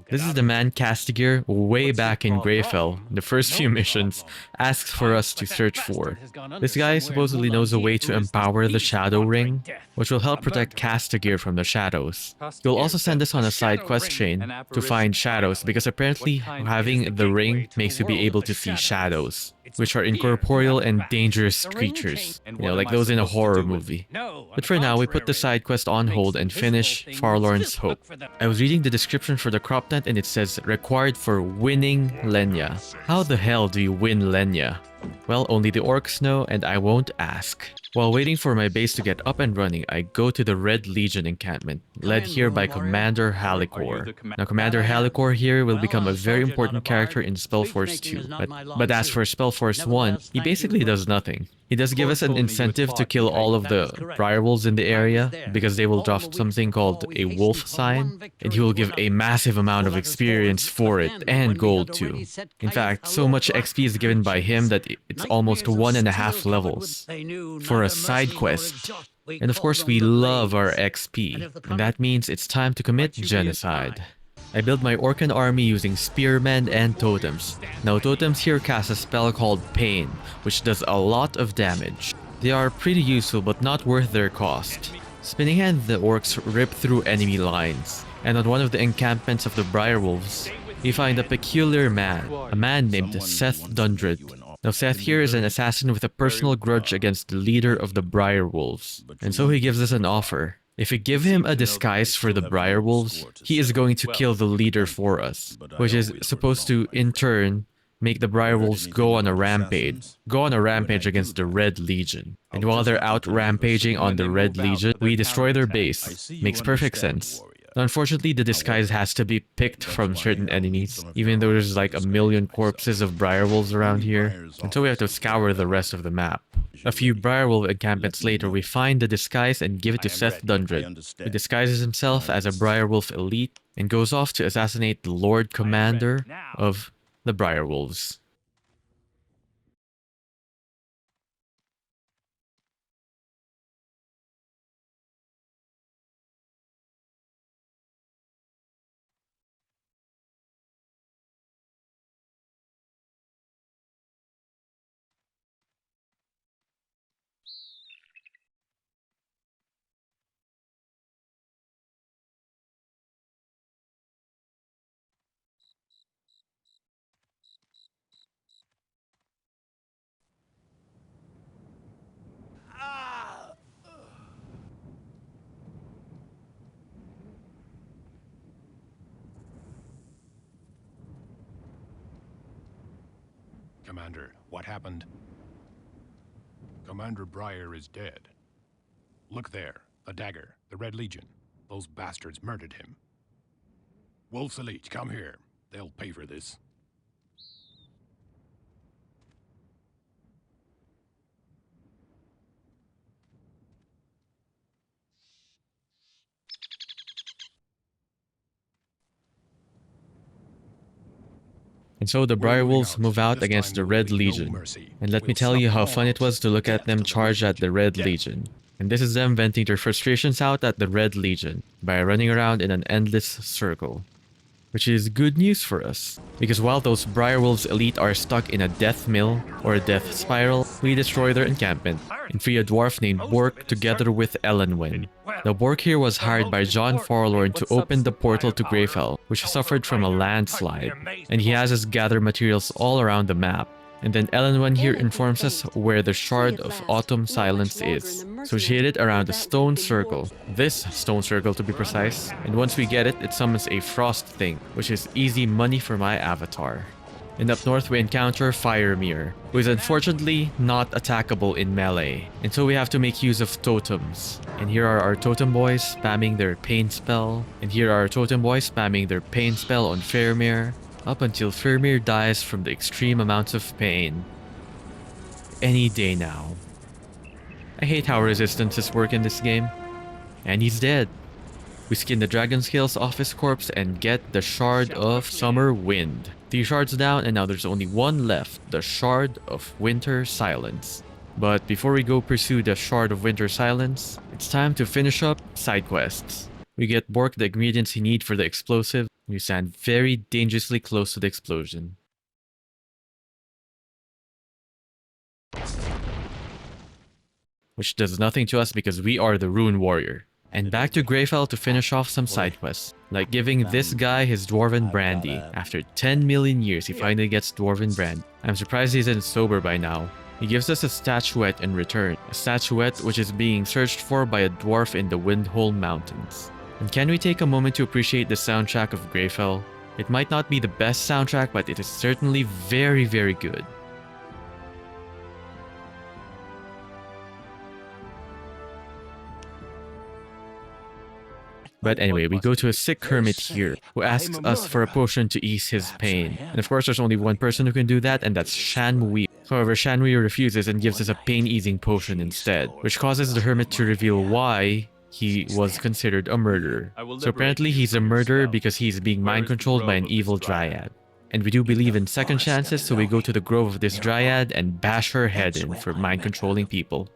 This is the man Castigir way back in Greyfell. The first few missions asks for us to search for. This guy supposedly knows a way to empower the Shadow Ring, which will help protect Castigir from the shadows. He'll also send us on a side quest chain to find shadows, because apparently having the ring makes you be able to see shadows, which are incorporeal and dangerous creatures, you know, like those in a horror movie. But for now, we put the side quest on hold and finish Farlorn's Hope. I was reading the description for the crop tent and it says, required for winning Lenya. How the hell do you win Lenya? Well, only the orcs know, and I won't ask. While waiting for my base to get up and running, I go to the Red Legion encampment, led here by Commander Halicor. Now, Commander Halicor here will become a very important character in Spellforce 2, but as for Spellforce 1, he basically does nothing. He does give us an incentive to kill all of the direwolves in the area, because they will drop something called a wolf sign, and he will give a massive amount of experience for it, and gold too. In fact, so much XP is given by him that it's almost 1.5 levels for a side quest. And of course, we love our XP, and that means it's time to commit genocide. I build my Orcan army using spearmen and totems. Now, totems here cast a spell called Pain, which does a lot of damage. They are pretty useful but not worth their cost. Spinning hand, the orcs rip through enemy lines, and on one of the encampments of the Direwolves, we find a peculiar man, a man named Seth Dundred. Now, Seth here is an assassin with a personal grudge against the leader of the Direwolves, and so he gives us an offer. If we give him a disguise for the Direwolves, he is going to kill the leader for us, which is supposed to, in turn, make the Direwolves go on a rampage against the Red Legion. And while they're out rampaging on the Red Legion, we destroy their base. Makes perfect sense. Unfortunately, the disguise has to be picked from certain enemies, even though there's like a million corpses of Direwolves around here, and so we have to scour the rest of the map. A few Direwolf encampments later, we find the disguise and give it to Seth Dundred, who disguises himself as a Direwolf elite and goes off to assassinate the Lord Commander of the Direwolves. Commander, what happened? Commander Briar is dead. Look there, the dagger, the Red Legion. Those bastards murdered him. Wolf's Elite, come here. They'll pay for this. And so the Direwolves move out against the Red Legion. And let me tell you how fun it was to look at them charge at the Red Legion. And this is them venting their frustrations out at the Red Legion by running around in an endless circle. Which is good news for us, because while those Direwolves elite are stuck in a death mill or a death spiral, we destroy their encampment and free a dwarf named Bork together with Elonwen. Now, Bork here was hired by John Farlorn to open the portal to Greyfell, which suffered from a landslide, and he has us gather materials all around the map. And then Elonwen here informs us where the Shard of Autumn Silence is. So she hid it around a stone circle. This stone circle to be precise. And once we get it, it summons a frost thing, which is easy money for my avatar. And up north we encounter Firemere, who is unfortunately not attackable in melee. And so we have to make use of totems. And here are our totem boys spamming their pain spell. And here are our totem boys spamming their pain spell on Firemere, up until Firemere dies from the extreme amounts of pain. Any day now. I hate how resistances work in this game. And he's dead. We skin the dragon scales off his corpse and get the Shard of Summer Wind. 3 shards down, and now there's only one left, the Shard of Winter Silence. But before we go pursue the Shard of Winter Silence, it's time to finish up side quests. We get Bork the ingredients he needs for the explosive. We stand very dangerously close to the explosion. Which does nothing to us because we are the Rune Warrior. And back to Greyfell to finish off some side quests, like giving this guy his Dwarven Brandy. After 10 million years, he finally gets Dwarven Brandy. I'm surprised he isn't sober by now. He gives us a statuette in return, a statuette which is being searched for by a dwarf in the Windwall Mountains. And can we take a moment to appreciate the soundtrack of Greyfell? It might not be the best soundtrack, but it is certainly very, very good. But anyway, we go to a sick hermit here, who asks us for a potion to ease his pain. And of course, there's only one person who can do that, and that's Shanmui. However, Shanmui refuses and gives us a pain-easing potion instead, which causes the hermit to reveal why he was considered a murderer. So apparently he's a murderer because he's being mind-controlled by an evil dryad. And we do believe in second chances, so we go to the grove of this dryad and bash her head in for mind-controlling people.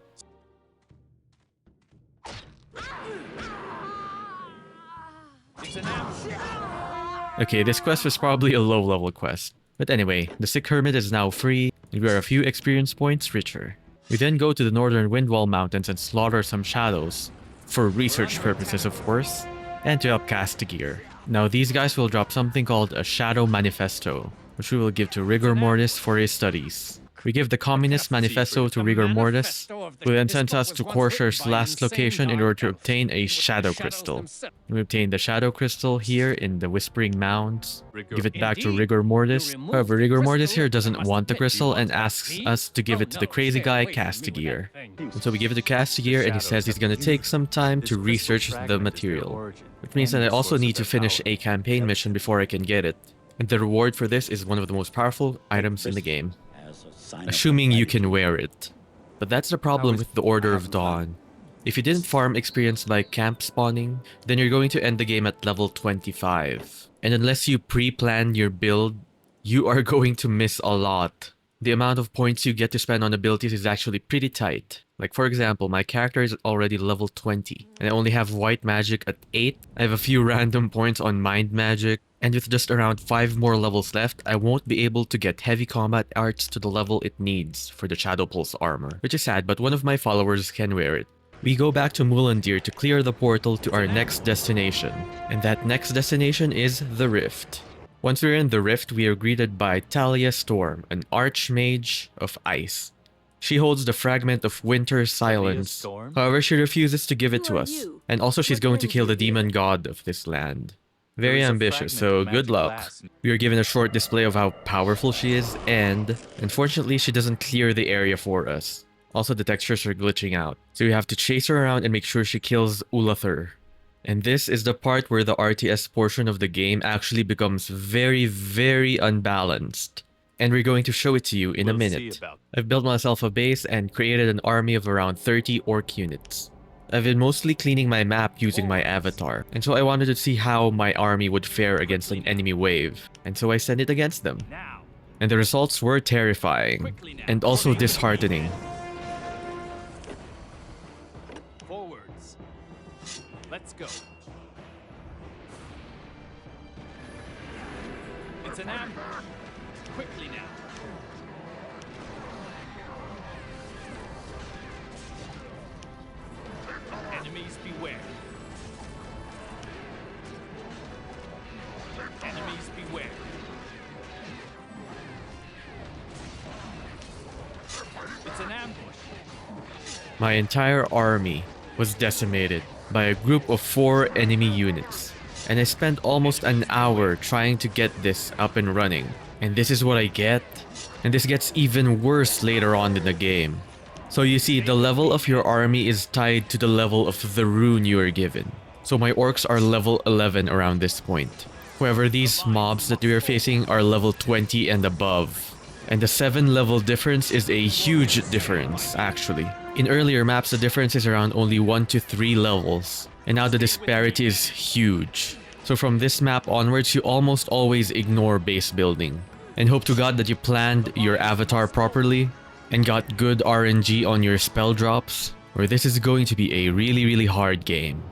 Okay, this quest was probably a low-level quest. But anyway, the sick hermit is now free, and we are a few experience points richer. We then go to the northern Windwall mountains and slaughter some shadows, for research purposes of course, and to upcast the gear. Now these guys will drop something called a Shadow Manifesto, which we will give to Rigor Mortis for his studies. We give the Communist Manifesto to Rigor Mortis, who then sends us to Corsair's last location in order to obtain a Shadow Crystal. We obtain the Shadow Crystal here in the Whispering Mounds, give it back to Rigor Mortis. However, Rigor Mortis here doesn't want the crystal and asks us to give it to the crazy guy Castigear. And so we give it to Castigear and he says he's gonna take some time to research the material, which means that I also need to finish a campaign mission before I can get it. And the reward for this is one of the most powerful items in the game, assuming you can wear it. But that's the problem with the Order of Dawn. If you didn't farm experience by camp spawning, then you're going to end the game at level 25. And unless you pre-plan your build, you are going to miss a lot. The amount of points you get to spend on abilities is actually pretty tight. Like for example, my character is already level 20, and I only have white magic at 8. I have a few random points on mind magic, and with just around 5 more levels left, I won't be able to get heavy combat arts to the level it needs for the Shadow Pulse armor. Which is sad, but one of my followers can wear it. We go back to Mulandir to clear the portal to our next destination, and that next destination is the Rift. Once we're in the Rift, we are greeted by Talia Storm, an Archmage of Ice. She holds the fragment of Winter Silence, however she refuses to give it to us, and also she's going to kill the demon god of this land. Very ambitious, so good luck. We are given a short display of how powerful she is, and unfortunately she doesn't clear the area for us. Also the textures are glitching out, so we have to chase her around and make sure she kills Ulather. And this is the part where the RTS portion of the game actually becomes very, very unbalanced. And we're going to show it to you in a minute. I've built myself a base and created an army of around 30 orc units. I've been mostly cleaning my map using my avatar, and so I wanted to see how my army would fare against an enemy wave, and so I sent it against them. And the results were terrifying, and also disheartening. Forwards. Let's go. It's an ambush. Quickly now. Enemies beware. Enemies beware. It's an ambush. My entire army was decimated by a group of 4 enemy units, and I spent almost an hour trying to get this up and running. And this is what I get? And this gets even worse later on in the game. So you see, the level of your army is tied to the level of the rune you are given. So my orcs are level 11 around this point. However, these mobs that we are facing are level 20 and above. And the 7 level difference is a huge difference, actually. In earlier maps, the difference is around only 1 to 3 levels. And now the disparity is huge. So from this map onwards, you almost always ignore base building. And hope to God that you planned your avatar properly and got good RNG on your spell drops, or this is going to be a really, really hard game.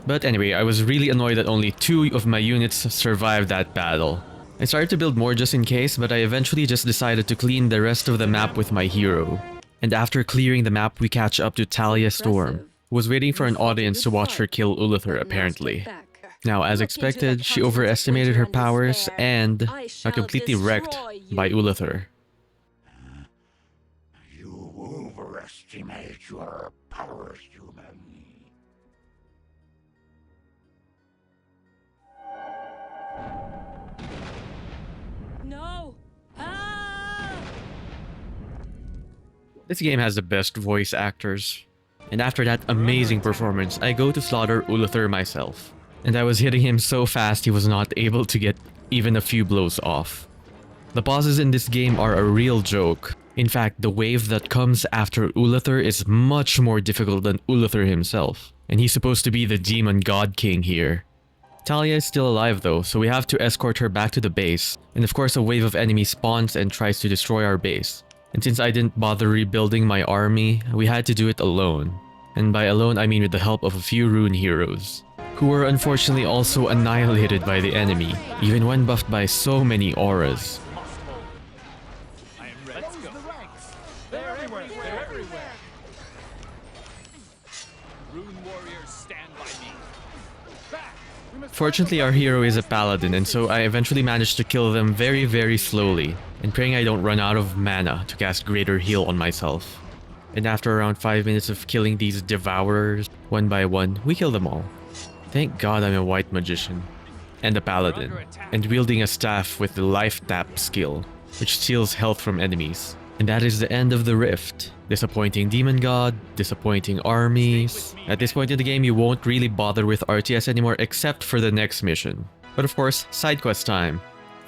But anyway, I was really annoyed that only 2 of my units survived that battle. I started to build more just in case, but I eventually just decided to clean the rest of the map with my hero. And after clearing the map, we catch up to Talia Storm, who was waiting for an audience to watch her kill Ulather apparently. Now, as expected, she overestimated her powers and got completely wrecked by Ulather. You overestimate your powers, human. No! Ah! This game has the best voice actors. And after that amazing performance, I go to slaughter Ulather myself. and I was hitting him so fast he was not able to get even a few blows off. The bosses in this game are a real joke. In fact, the wave that comes after Ulather is much more difficult than Ulather himself, and he's supposed to be the demon god king here. Talia is still alive though, so we have to escort her back to the base, and of course a wave of enemies spawns and tries to destroy our base. And since I didn't bother rebuilding my army, we had to do it alone. And by alone I mean with the help of a few rune heroes, who were unfortunately also annihilated by the enemy, even when buffed by so many auras. Fortunately, our hero is a paladin, and so I eventually managed to kill them very slowly, and praying I don't run out of mana to cast greater heal on myself. And after around 5 minutes of killing these devourers, one by one, we kill them all. Thank God I'm a white magician, and a paladin, and wielding a staff with the life tap skill, which steals health from enemies. And that is the end of the rift. Disappointing demon god, disappointing armies. At this point in the game, you won't really bother with RTS anymore except for the next mission. But of course, side quest time.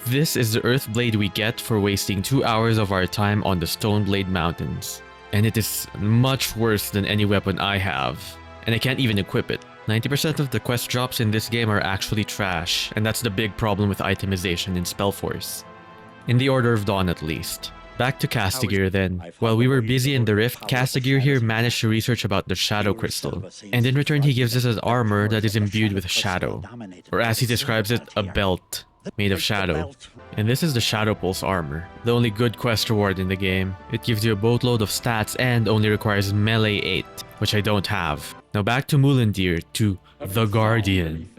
This is the earth blade we get for wasting 2 hours of our time on the Stoneblade Mountains. And it is much worse than any weapon I have. And I can't even equip it. 90% of the quest drops in this game are actually trash, and that's the big problem with itemization in Spellforce. In the Order of Dawn at least. Back to Castigir then. While we were busy in the rift, Castigir here managed to research about the Shadow Crystal. And in return he gives us an armor that is imbued with shadow. Or as he describes it, a belt made of shadow. And this is the Shadow Pulse armor, the only good quest reward in the game. It gives you a boatload of stats and only requires melee 8, which I don't have. Now back to Mulandir, to the Guardian.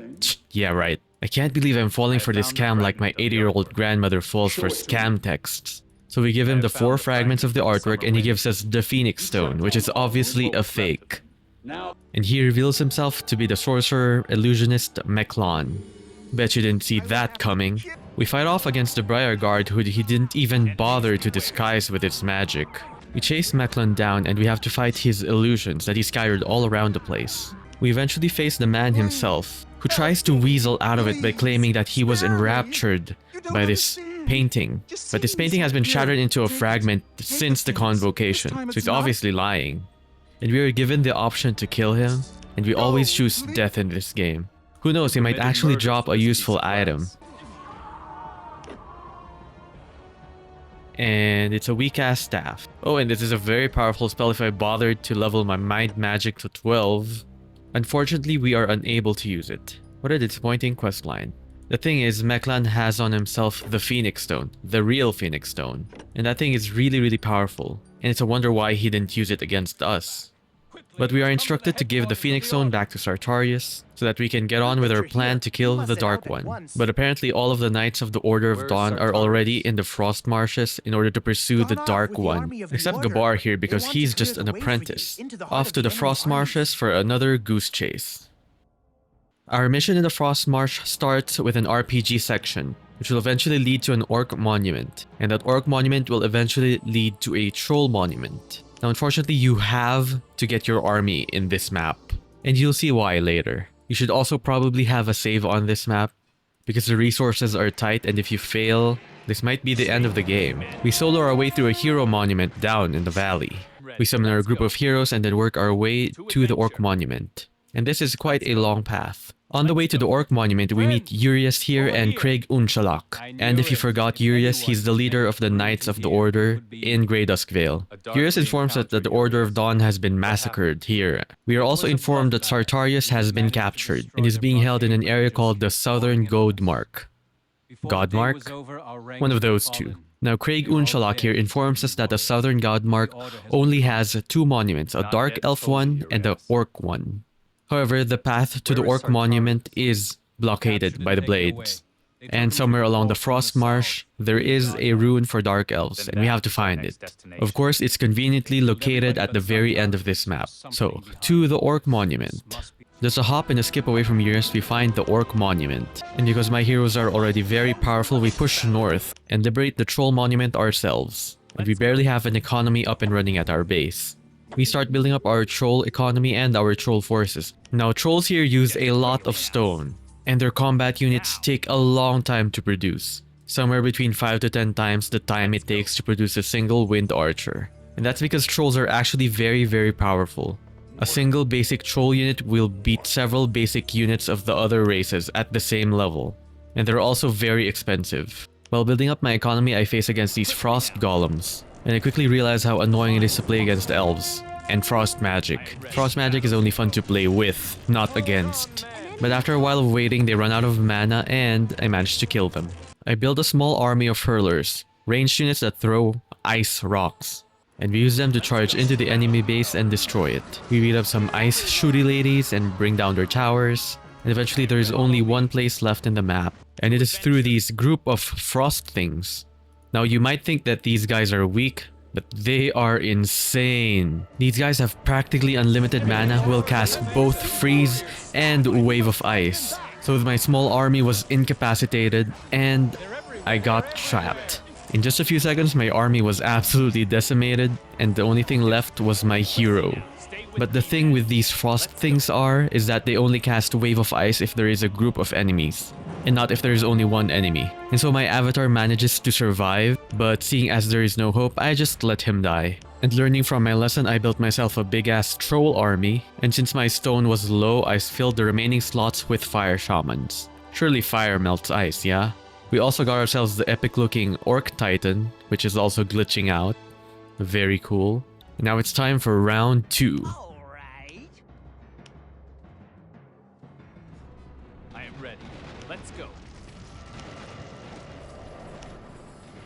Yeah, right. I can't believe I'm falling for this scam like my 80-year-old grandmother falls for scam texts. So we give him the 4 fragments of the artwork and he gives us the Phoenix Stone, which is obviously a fake. And he reveals himself to be the sorcerer illusionist Mechlon. Bet you didn't see that coming. We fight off against the Briar Guard who he didn't even bother to disguise with its magic. We chase Mechlon down and we have to fight his illusions that he scattered all around the place. We eventually face the man himself, who tries to weasel out of it by claiming that he was enraptured by this painting. But this painting has been shattered into a fragment since the convocation, so he's obviously lying. And we were given the option to kill him, and we always choose death in this game. Who knows, he might actually drop a useful item. And it's a weak-ass staff. Oh, and this is a very powerful spell if I bothered to level my mind magic to 12. Unfortunately, we are unable to use it. What a disappointing questline. The thing is, Mechlon has on himself the Phoenix Stone, the real Phoenix Stone. And that thing is really powerful, and it's a wonder why he didn't use it against us. But we are instructed to give the Phoenix Stone back to Sartorius, so that we can get on with our plan to kill the Dark One. But apparently all of the Knights of the Order of Dawn are already in the Frost Marshes in order to pursue the Dark One, except Gabar here because he's just an apprentice. Off to the Frost Marshes for another goose chase. Our mission in the Frost Marsh starts with an RPG section, which will eventually lead to an Orc Monument, and that Orc Monument will eventually lead to a Troll Monument. Now unfortunately you have to get your army in this map, and you'll see why later. You should also probably have a save on this map, because the resources are tight and if you fail, this might be the end of the game. We solo our way through a hero monument down in the valley. We summon our group of heroes and then work our way to the Orc Monument. And this is quite a long path. On the way to the Orc Monument, we meet Urias here and Craig Unshalak. And if you forgot Urias, he's the leader of the Knights of the Order in Greydusk Vale. Urias informs us that the Order of Dawn has been massacred here. We are also informed that Sartorius has been captured and is being held in an area called the Southern Godemark. Godmark? One of those two. Now Craig Unshalak here informs us that the Southern Godmark only has 2 monuments, a Dark Elf one and a Orc one. However, the path to the Orc Monument is blockaded by the blades. And somewhere along the Frost Marsh, there is a rune for Dark Elves, and we have to find it. Of course, it's conveniently located at the very end of this map. So, to the Orc Monument. There's a hop and a skip away from Urias, we find the Orc Monument. And because my heroes are already very powerful, we push north and liberate the Troll Monument ourselves. And we barely have an economy up and running at our base. We start building up our troll economy and our troll forces. Now trolls here use a lot of stone, and their combat units take a long time to produce. Somewhere between 5 to 10 times the time it takes to produce a single wind archer. And that's because trolls are actually very powerful. A single basic troll unit will beat several basic units of the other races at the same level. And they're also very expensive. While building up my economy, I face against these frost golems. And I quickly realize how annoying it is to play against elves. And frost magic. Frost magic is only fun to play with, not against. But after a while of waiting, they run out of mana and I managed to kill them. I build a small army of hurlers, ranged units that throw ice rocks. And we use them to charge into the enemy base and destroy it. We beat up some ice shooty ladies and bring down their towers. And eventually there is only one place left in the map. And it is through these group of frost things. Now you might think that these guys are weak, but they are insane. These guys have practically unlimited mana who will cast both freeze and wave of ice. So my small army was incapacitated and I got trapped. In just a few seconds, my army was absolutely decimated and the only thing left was my hero. But the thing with these frost things is that they only cast wave of ice if there is a group of enemies, and not if there is only one enemy. And so my avatar manages to survive, but seeing as there is no hope, I just let him die. And learning from my lesson, I built myself a big ass troll army, and since my stone was low, I filled the remaining slots with fire shamans. Surely fire melts ice, yeah? We also got ourselves the epic looking Orc Titan, which is also glitching out. Very cool. And now it's time for round 2. I am ready. Let's go.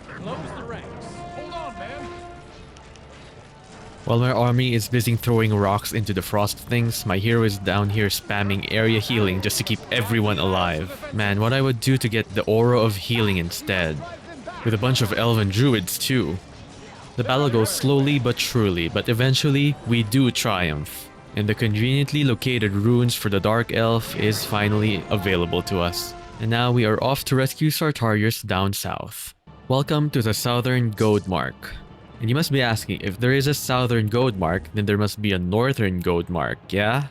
Close the ranks. Hold on, man. While my army is busy throwing rocks into the frost things, my hero is down here spamming area healing just to keep everyone alive. Man, what I would do to get the aura of healing instead. With a bunch of elven druids too. The battle goes slowly but surely, but eventually we do triumph. And the conveniently located runes for the Dark Elf is finally available to us. And now we are off to rescue Sartarius down south. Welcome to the southern Godemark. And you must be asking, if there is a southern Godemark, then there must be a northern Godemark, yeah?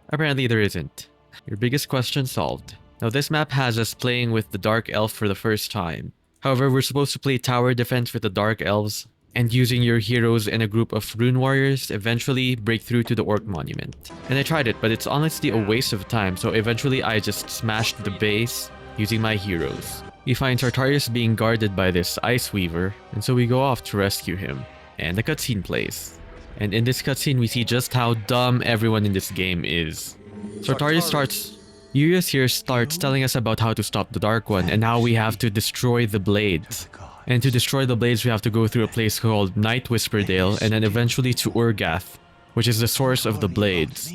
Apparently there isn't. Your biggest question solved. Now this map has us playing with the Dark Elf for the first time. However, we're supposed to play tower defense with the Dark Elves, and using your heroes and a group of rune warriors, eventually break through to the Orc Monument. And I tried it, but it's honestly a waste of time, so eventually I just smashed the base using my heroes. We find Sartarius being guarded by this Ice Weaver, and so we go off to rescue him. And the cutscene plays. And in this cutscene we see just how dumb everyone in this game is. Urias here starts telling us about how to stop the Dark One and how we have to destroy the blades. And to destroy the blades we have to go through a place called Nightwhisper Dale and then eventually to Urgath, which is the source of the blades.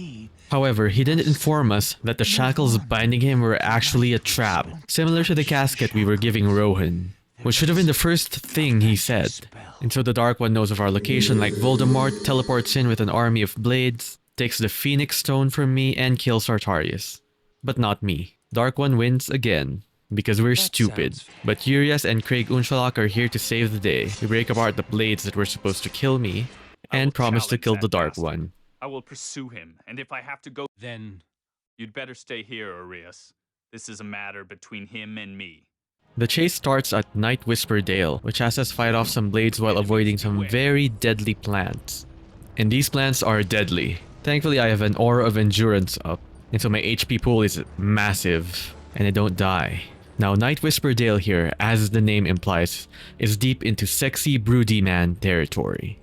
However, he didn't inform us that the shackles binding him were actually a trap, similar to the casket we were giving Rohan, which should have been the first thing he said. And so the Dark One knows of our location like Voldemort, teleports in with an army of blades, takes the Phoenix Stone from me and kills Sartarius. But not me. Dark One wins again, because we're stupid. But Urias and Craig Unshalak are here to save the day. We break apart the blades that were supposed to kill me, and promise to kill the Dark One. I will pursue him, and if I have to go, then you'd better stay here, Urias. This is a matter between him and me. The chase starts at Nightwhisper Dale, which has us fight off some blades while avoiding some very deadly plants. And these plants are deadly. Thankfully, I have an aura of endurance up, and so my HP pool is massive, and I don't die. Now, Nightwhisper Dale here, as the name implies, is deep into sexy broody man territory.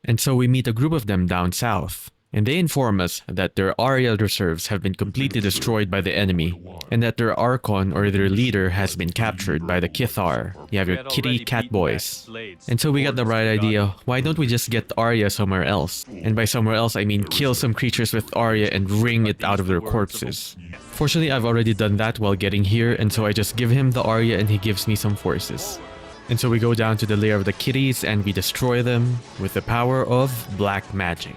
And so we meet a group of them down south. And they inform us that their Aria reserves have been completely destroyed by the enemy, and that their Archon or their leader has been captured by the Kithar. You have your kitty cat boys. And so we got the right idea, why don't we just get Aria somewhere else? And by somewhere else I mean kill some creatures with Aria and wring it out of their corpses. Fortunately I've already done that while getting here, and so I just give him the Aria and he gives me some forces. And so we go down to the lair of the kitties and we destroy them with the power of black magic.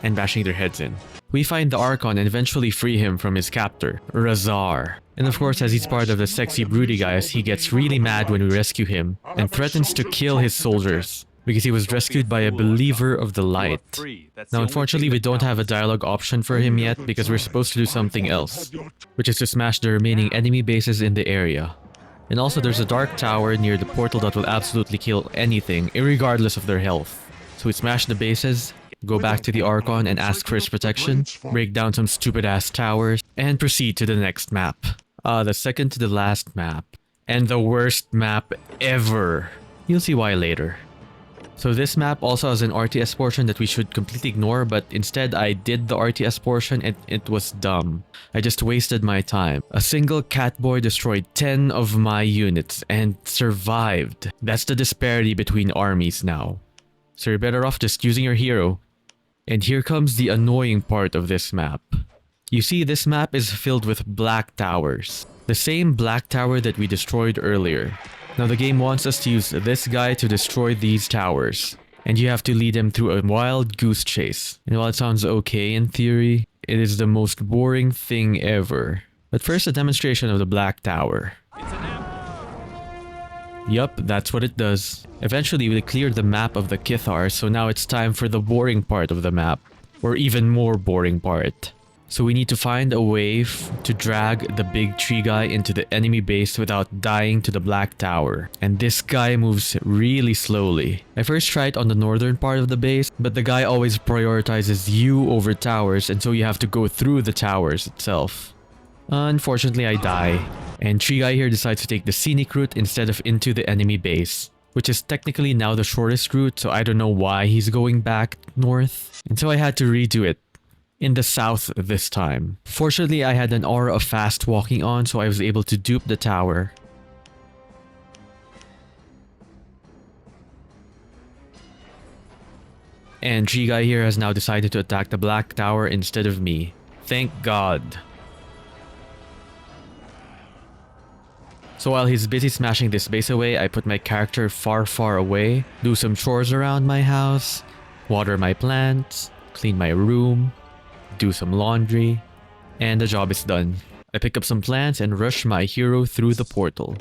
And bashing their heads in. We find the Archon and eventually free him from his captor, Razar. And of course, as he's part of the sexy broody guys, he gets really mad when we rescue him and threatens to kill his soldiers. because he was rescued by a believer of the light. Now unfortunately we don't have a dialogue option for him yet because we're supposed to do something else, which is to smash the remaining enemy bases in the area. And also there's a dark tower near the portal that will absolutely kill anything, irregardless of their health. So we smash the bases, go back to the Archon and ask for his protection, break down some stupid ass towers, and proceed to the next map. The second to the last map. And the worst map ever. You'll see why later. So this map also has an RTS portion that we should completely ignore, but instead I did the RTS portion and it was dumb. I just wasted my time. A single catboy destroyed 10 of my units and survived. That's the disparity between armies now. So you're better off just using your hero. And here comes the annoying part of this map. You see, this map is filled with black towers. The same black tower that we destroyed earlier. Now the game wants us to use this guy to destroy these towers. And you have to lead him through a wild goose chase. And while it sounds okay in theory, it is the most boring thing ever. But first, a demonstration of the black tower. Yup, that's what it does. Eventually we cleared the map of the Kithar, so now it's time for the boring part of the map. Or even more boring part. So we need to find a way to drag the big tree guy into the enemy base without dying to the black tower. And this guy moves really slowly. I first tried on the northern part of the base, but the guy always prioritizes you over towers, and so you have to go through the towers itself. Unfortunately, I die. And tree guy here decides to take the scenic route instead of into the enemy base, which is technically now the shortest route, so I don't know why he's going back north. And so I had to redo it. In the south this time. Fortunately, I had an aura of fast walking on, so I was able to dupe the tower. And tree guy here has now decided to attack the black tower instead of me. Thank God. So while he's busy smashing this base away, I put my character far away, do some chores around my house, water my plants, clean my room, do some laundry, and the job is done. I pick up some plants and rush my hero through the portal.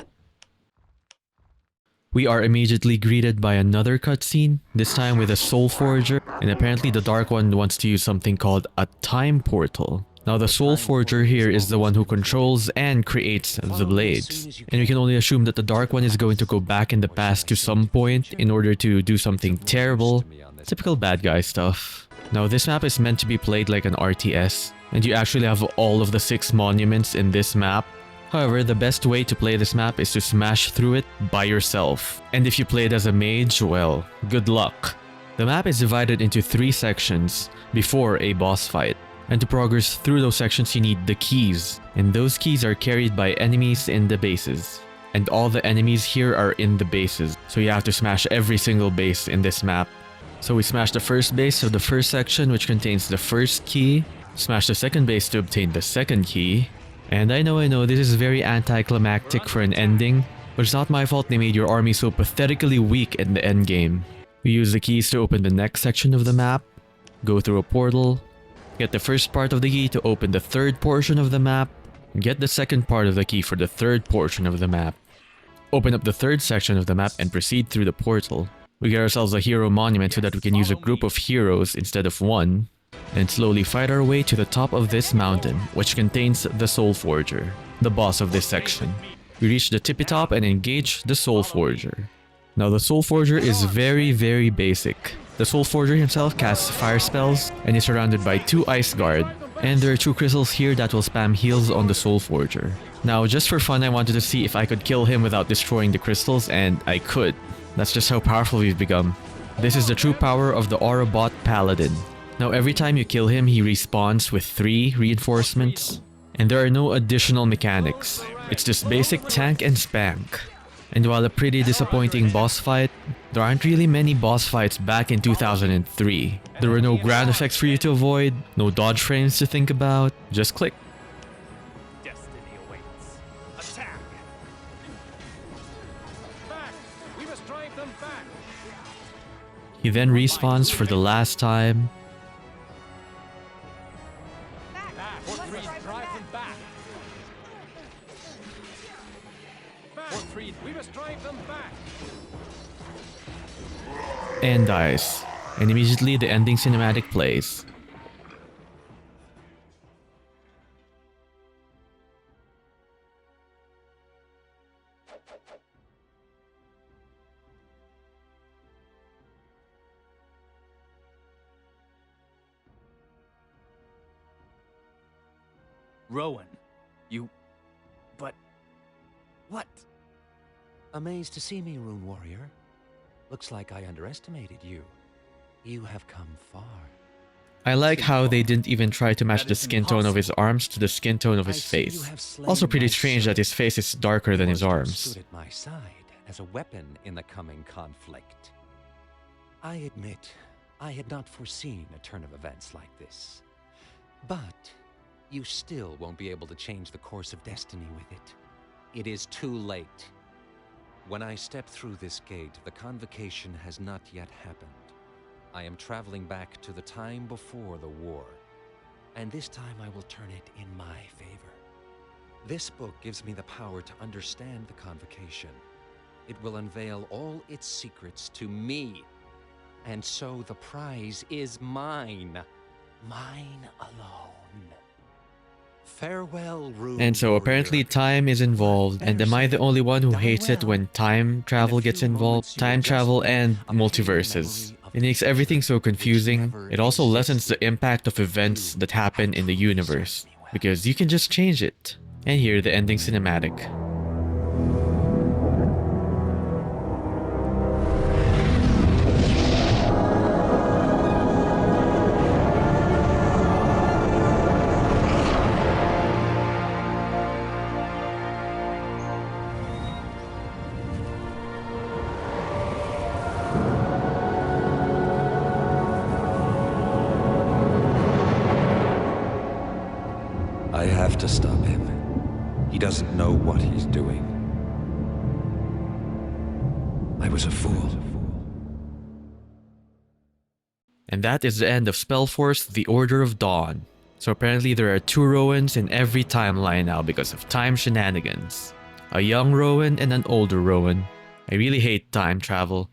We are immediately greeted by another cutscene, this time with a Soul Forger, and apparently the Dark One wants to use something called a time portal. Now the Soul Forger here is the one who controls and creates the blades. And we can only assume that the Dark One is going to go back in the past to some point in order to do something terrible. Typical bad guy stuff. Now this map is meant to be played like an RTS, and you actually have all of the 6 monuments in this map. However, the best way to play this map is to smash through it by yourself. And if you play it as a mage, well, good luck. The map is divided into 3 sections before a boss fight. And to progress through those sections you need the keys, and those keys are carried by enemies in the bases. And all the enemies here are in the bases, so you have to smash every single base in this map. So we smash the first base of the first section, which contains the first key, smash the second base to obtain the second key. And I know this is very anticlimactic for an ending, but it's not my fault they made your army so pathetically weak in the endgame. We use the keys to open the next section of the map, go through a portal, get the first part of the key to open the third portion of the map, and get the second part of the key for the third portion of the map. Open up the third section of the map and proceed through the portal. We get ourselves a hero monument so that we can use a group of heroes instead of one, and slowly fight our way to the top of this mountain, which contains the Soul Forger, the boss of this section. We reach the tippy top and engage the Soul Forger. Now the Soul Forger is very basic. The Soul Forger himself casts fire spells and is surrounded by 2 Ice Guard, and there are 2 crystals here that will spam heals on the Soul Forger. Now just for fun I wanted to see if I could kill him without destroying the crystals, and I could. That's just how powerful we've become. This is the true power of the Aurabot Paladin. Now every time you kill him, he respawns with 3 reinforcements. And there are no additional mechanics. It's just basic tank and spank. And while a pretty disappointing boss fight, there aren't really many boss fights back in 2003. There were no ground effects for you to avoid, no dodge frames to think about, just click. He then respawns for the last time. and dies. And immediately the ending cinematic plays. Rowan, but... What? Amazed to see me, Rune Warrior. Looks like I underestimated you. You have come far. I like how they didn't even try to match the skin tone of his arms to the skin tone of his face. Also pretty strange that his face is darker than his arms. Stood at my side as a weapon in the coming conflict. I admit, I had not foreseen a turn of events like this. But you still won't be able to change the course of destiny with it. It is too late. When I step through this gate, the convocation has not yet happened. I am traveling back to the time before the war, and this time I will turn it in my favor. This book gives me the power to understand the convocation. It will unveil all its secrets to me, and so the prize is mine. Mine alone. Farewell, Rune And so apparently time is involved, and am I the only one who hates it when time travel gets involved? Time travel and multiverses. It makes everything so confusing. It also lessens the impact of events that happen in the universe, because you can just change it. And here, the ending cinematic. I have to stop him. He doesn't know what he's doing. I was a fool. And that is the end of Spellforce, The Order of Dawn. So apparently there are 2 Rowans in every timeline now because of time shenanigans. A young Rowan and an older Rowan. I really hate time travel.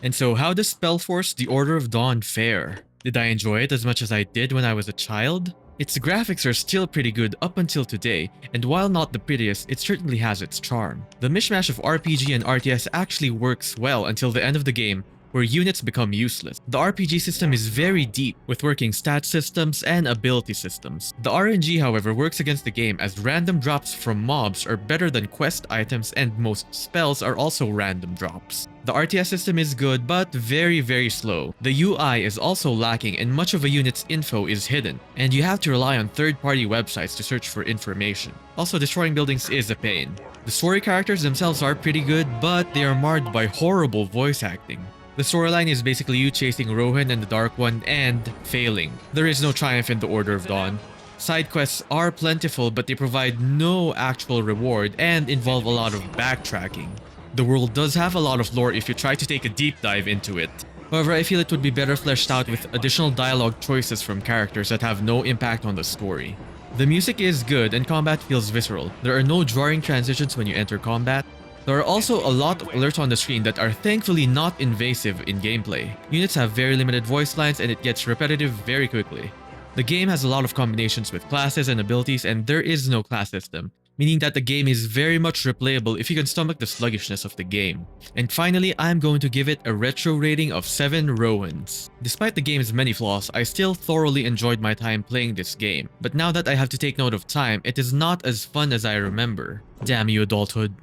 And so how does Spellforce, The Order of Dawn fare? Did I enjoy it as much as I did when I was a child? Its graphics are still pretty good up until today, and while not the prettiest, it certainly has its charm. The mishmash of RPG and RTS actually works well until the end of the game, where units become useless. The RPG system is very deep, with working stat systems and ability systems. The RNG, however, works against the game as random drops from mobs are better than quest items, and most spells are also random drops. The RTS system is good, but very slow. The UI is also lacking and much of a unit's info is hidden, and you have to rely on third-party websites to search for information. Also, destroying buildings is a pain. The story characters themselves are pretty good, but they are marred by horrible voice acting. The storyline is basically you chasing Rohan and the Dark One and failing. There is no triumph in the Order of Dawn. Side quests are plentiful, but they provide no actual reward and involve a lot of backtracking. The world does have a lot of lore if you try to take a deep dive into it. However, I feel it would be better fleshed out with additional dialogue choices from characters that have no impact on the story. The music is good and combat feels visceral. There are no jarring transitions when you enter combat. There are also a lot of alerts on the screen that are thankfully not invasive in gameplay. Units have very limited voice lines and it gets repetitive very quickly. The game has a lot of combinations with classes and abilities, and there is no class system, meaning that the game is very much replayable if you can stomach the sluggishness of the game. And finally, I'm going to give it a retro rating of 7 Rowans. Despite the game's many flaws, I still thoroughly enjoyed my time playing this game, but now that I have to take note of time, it is not as fun as I remember. Damn you, adulthood.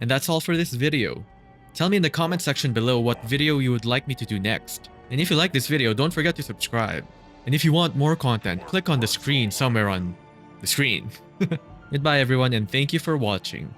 And that's all for this video. Tell me in the comment section below what video you would like me to do next. And if you like this video, don't forget to subscribe. And if you want more content, click on the screen somewhere on the screen. Goodbye everyone, and thank you for watching.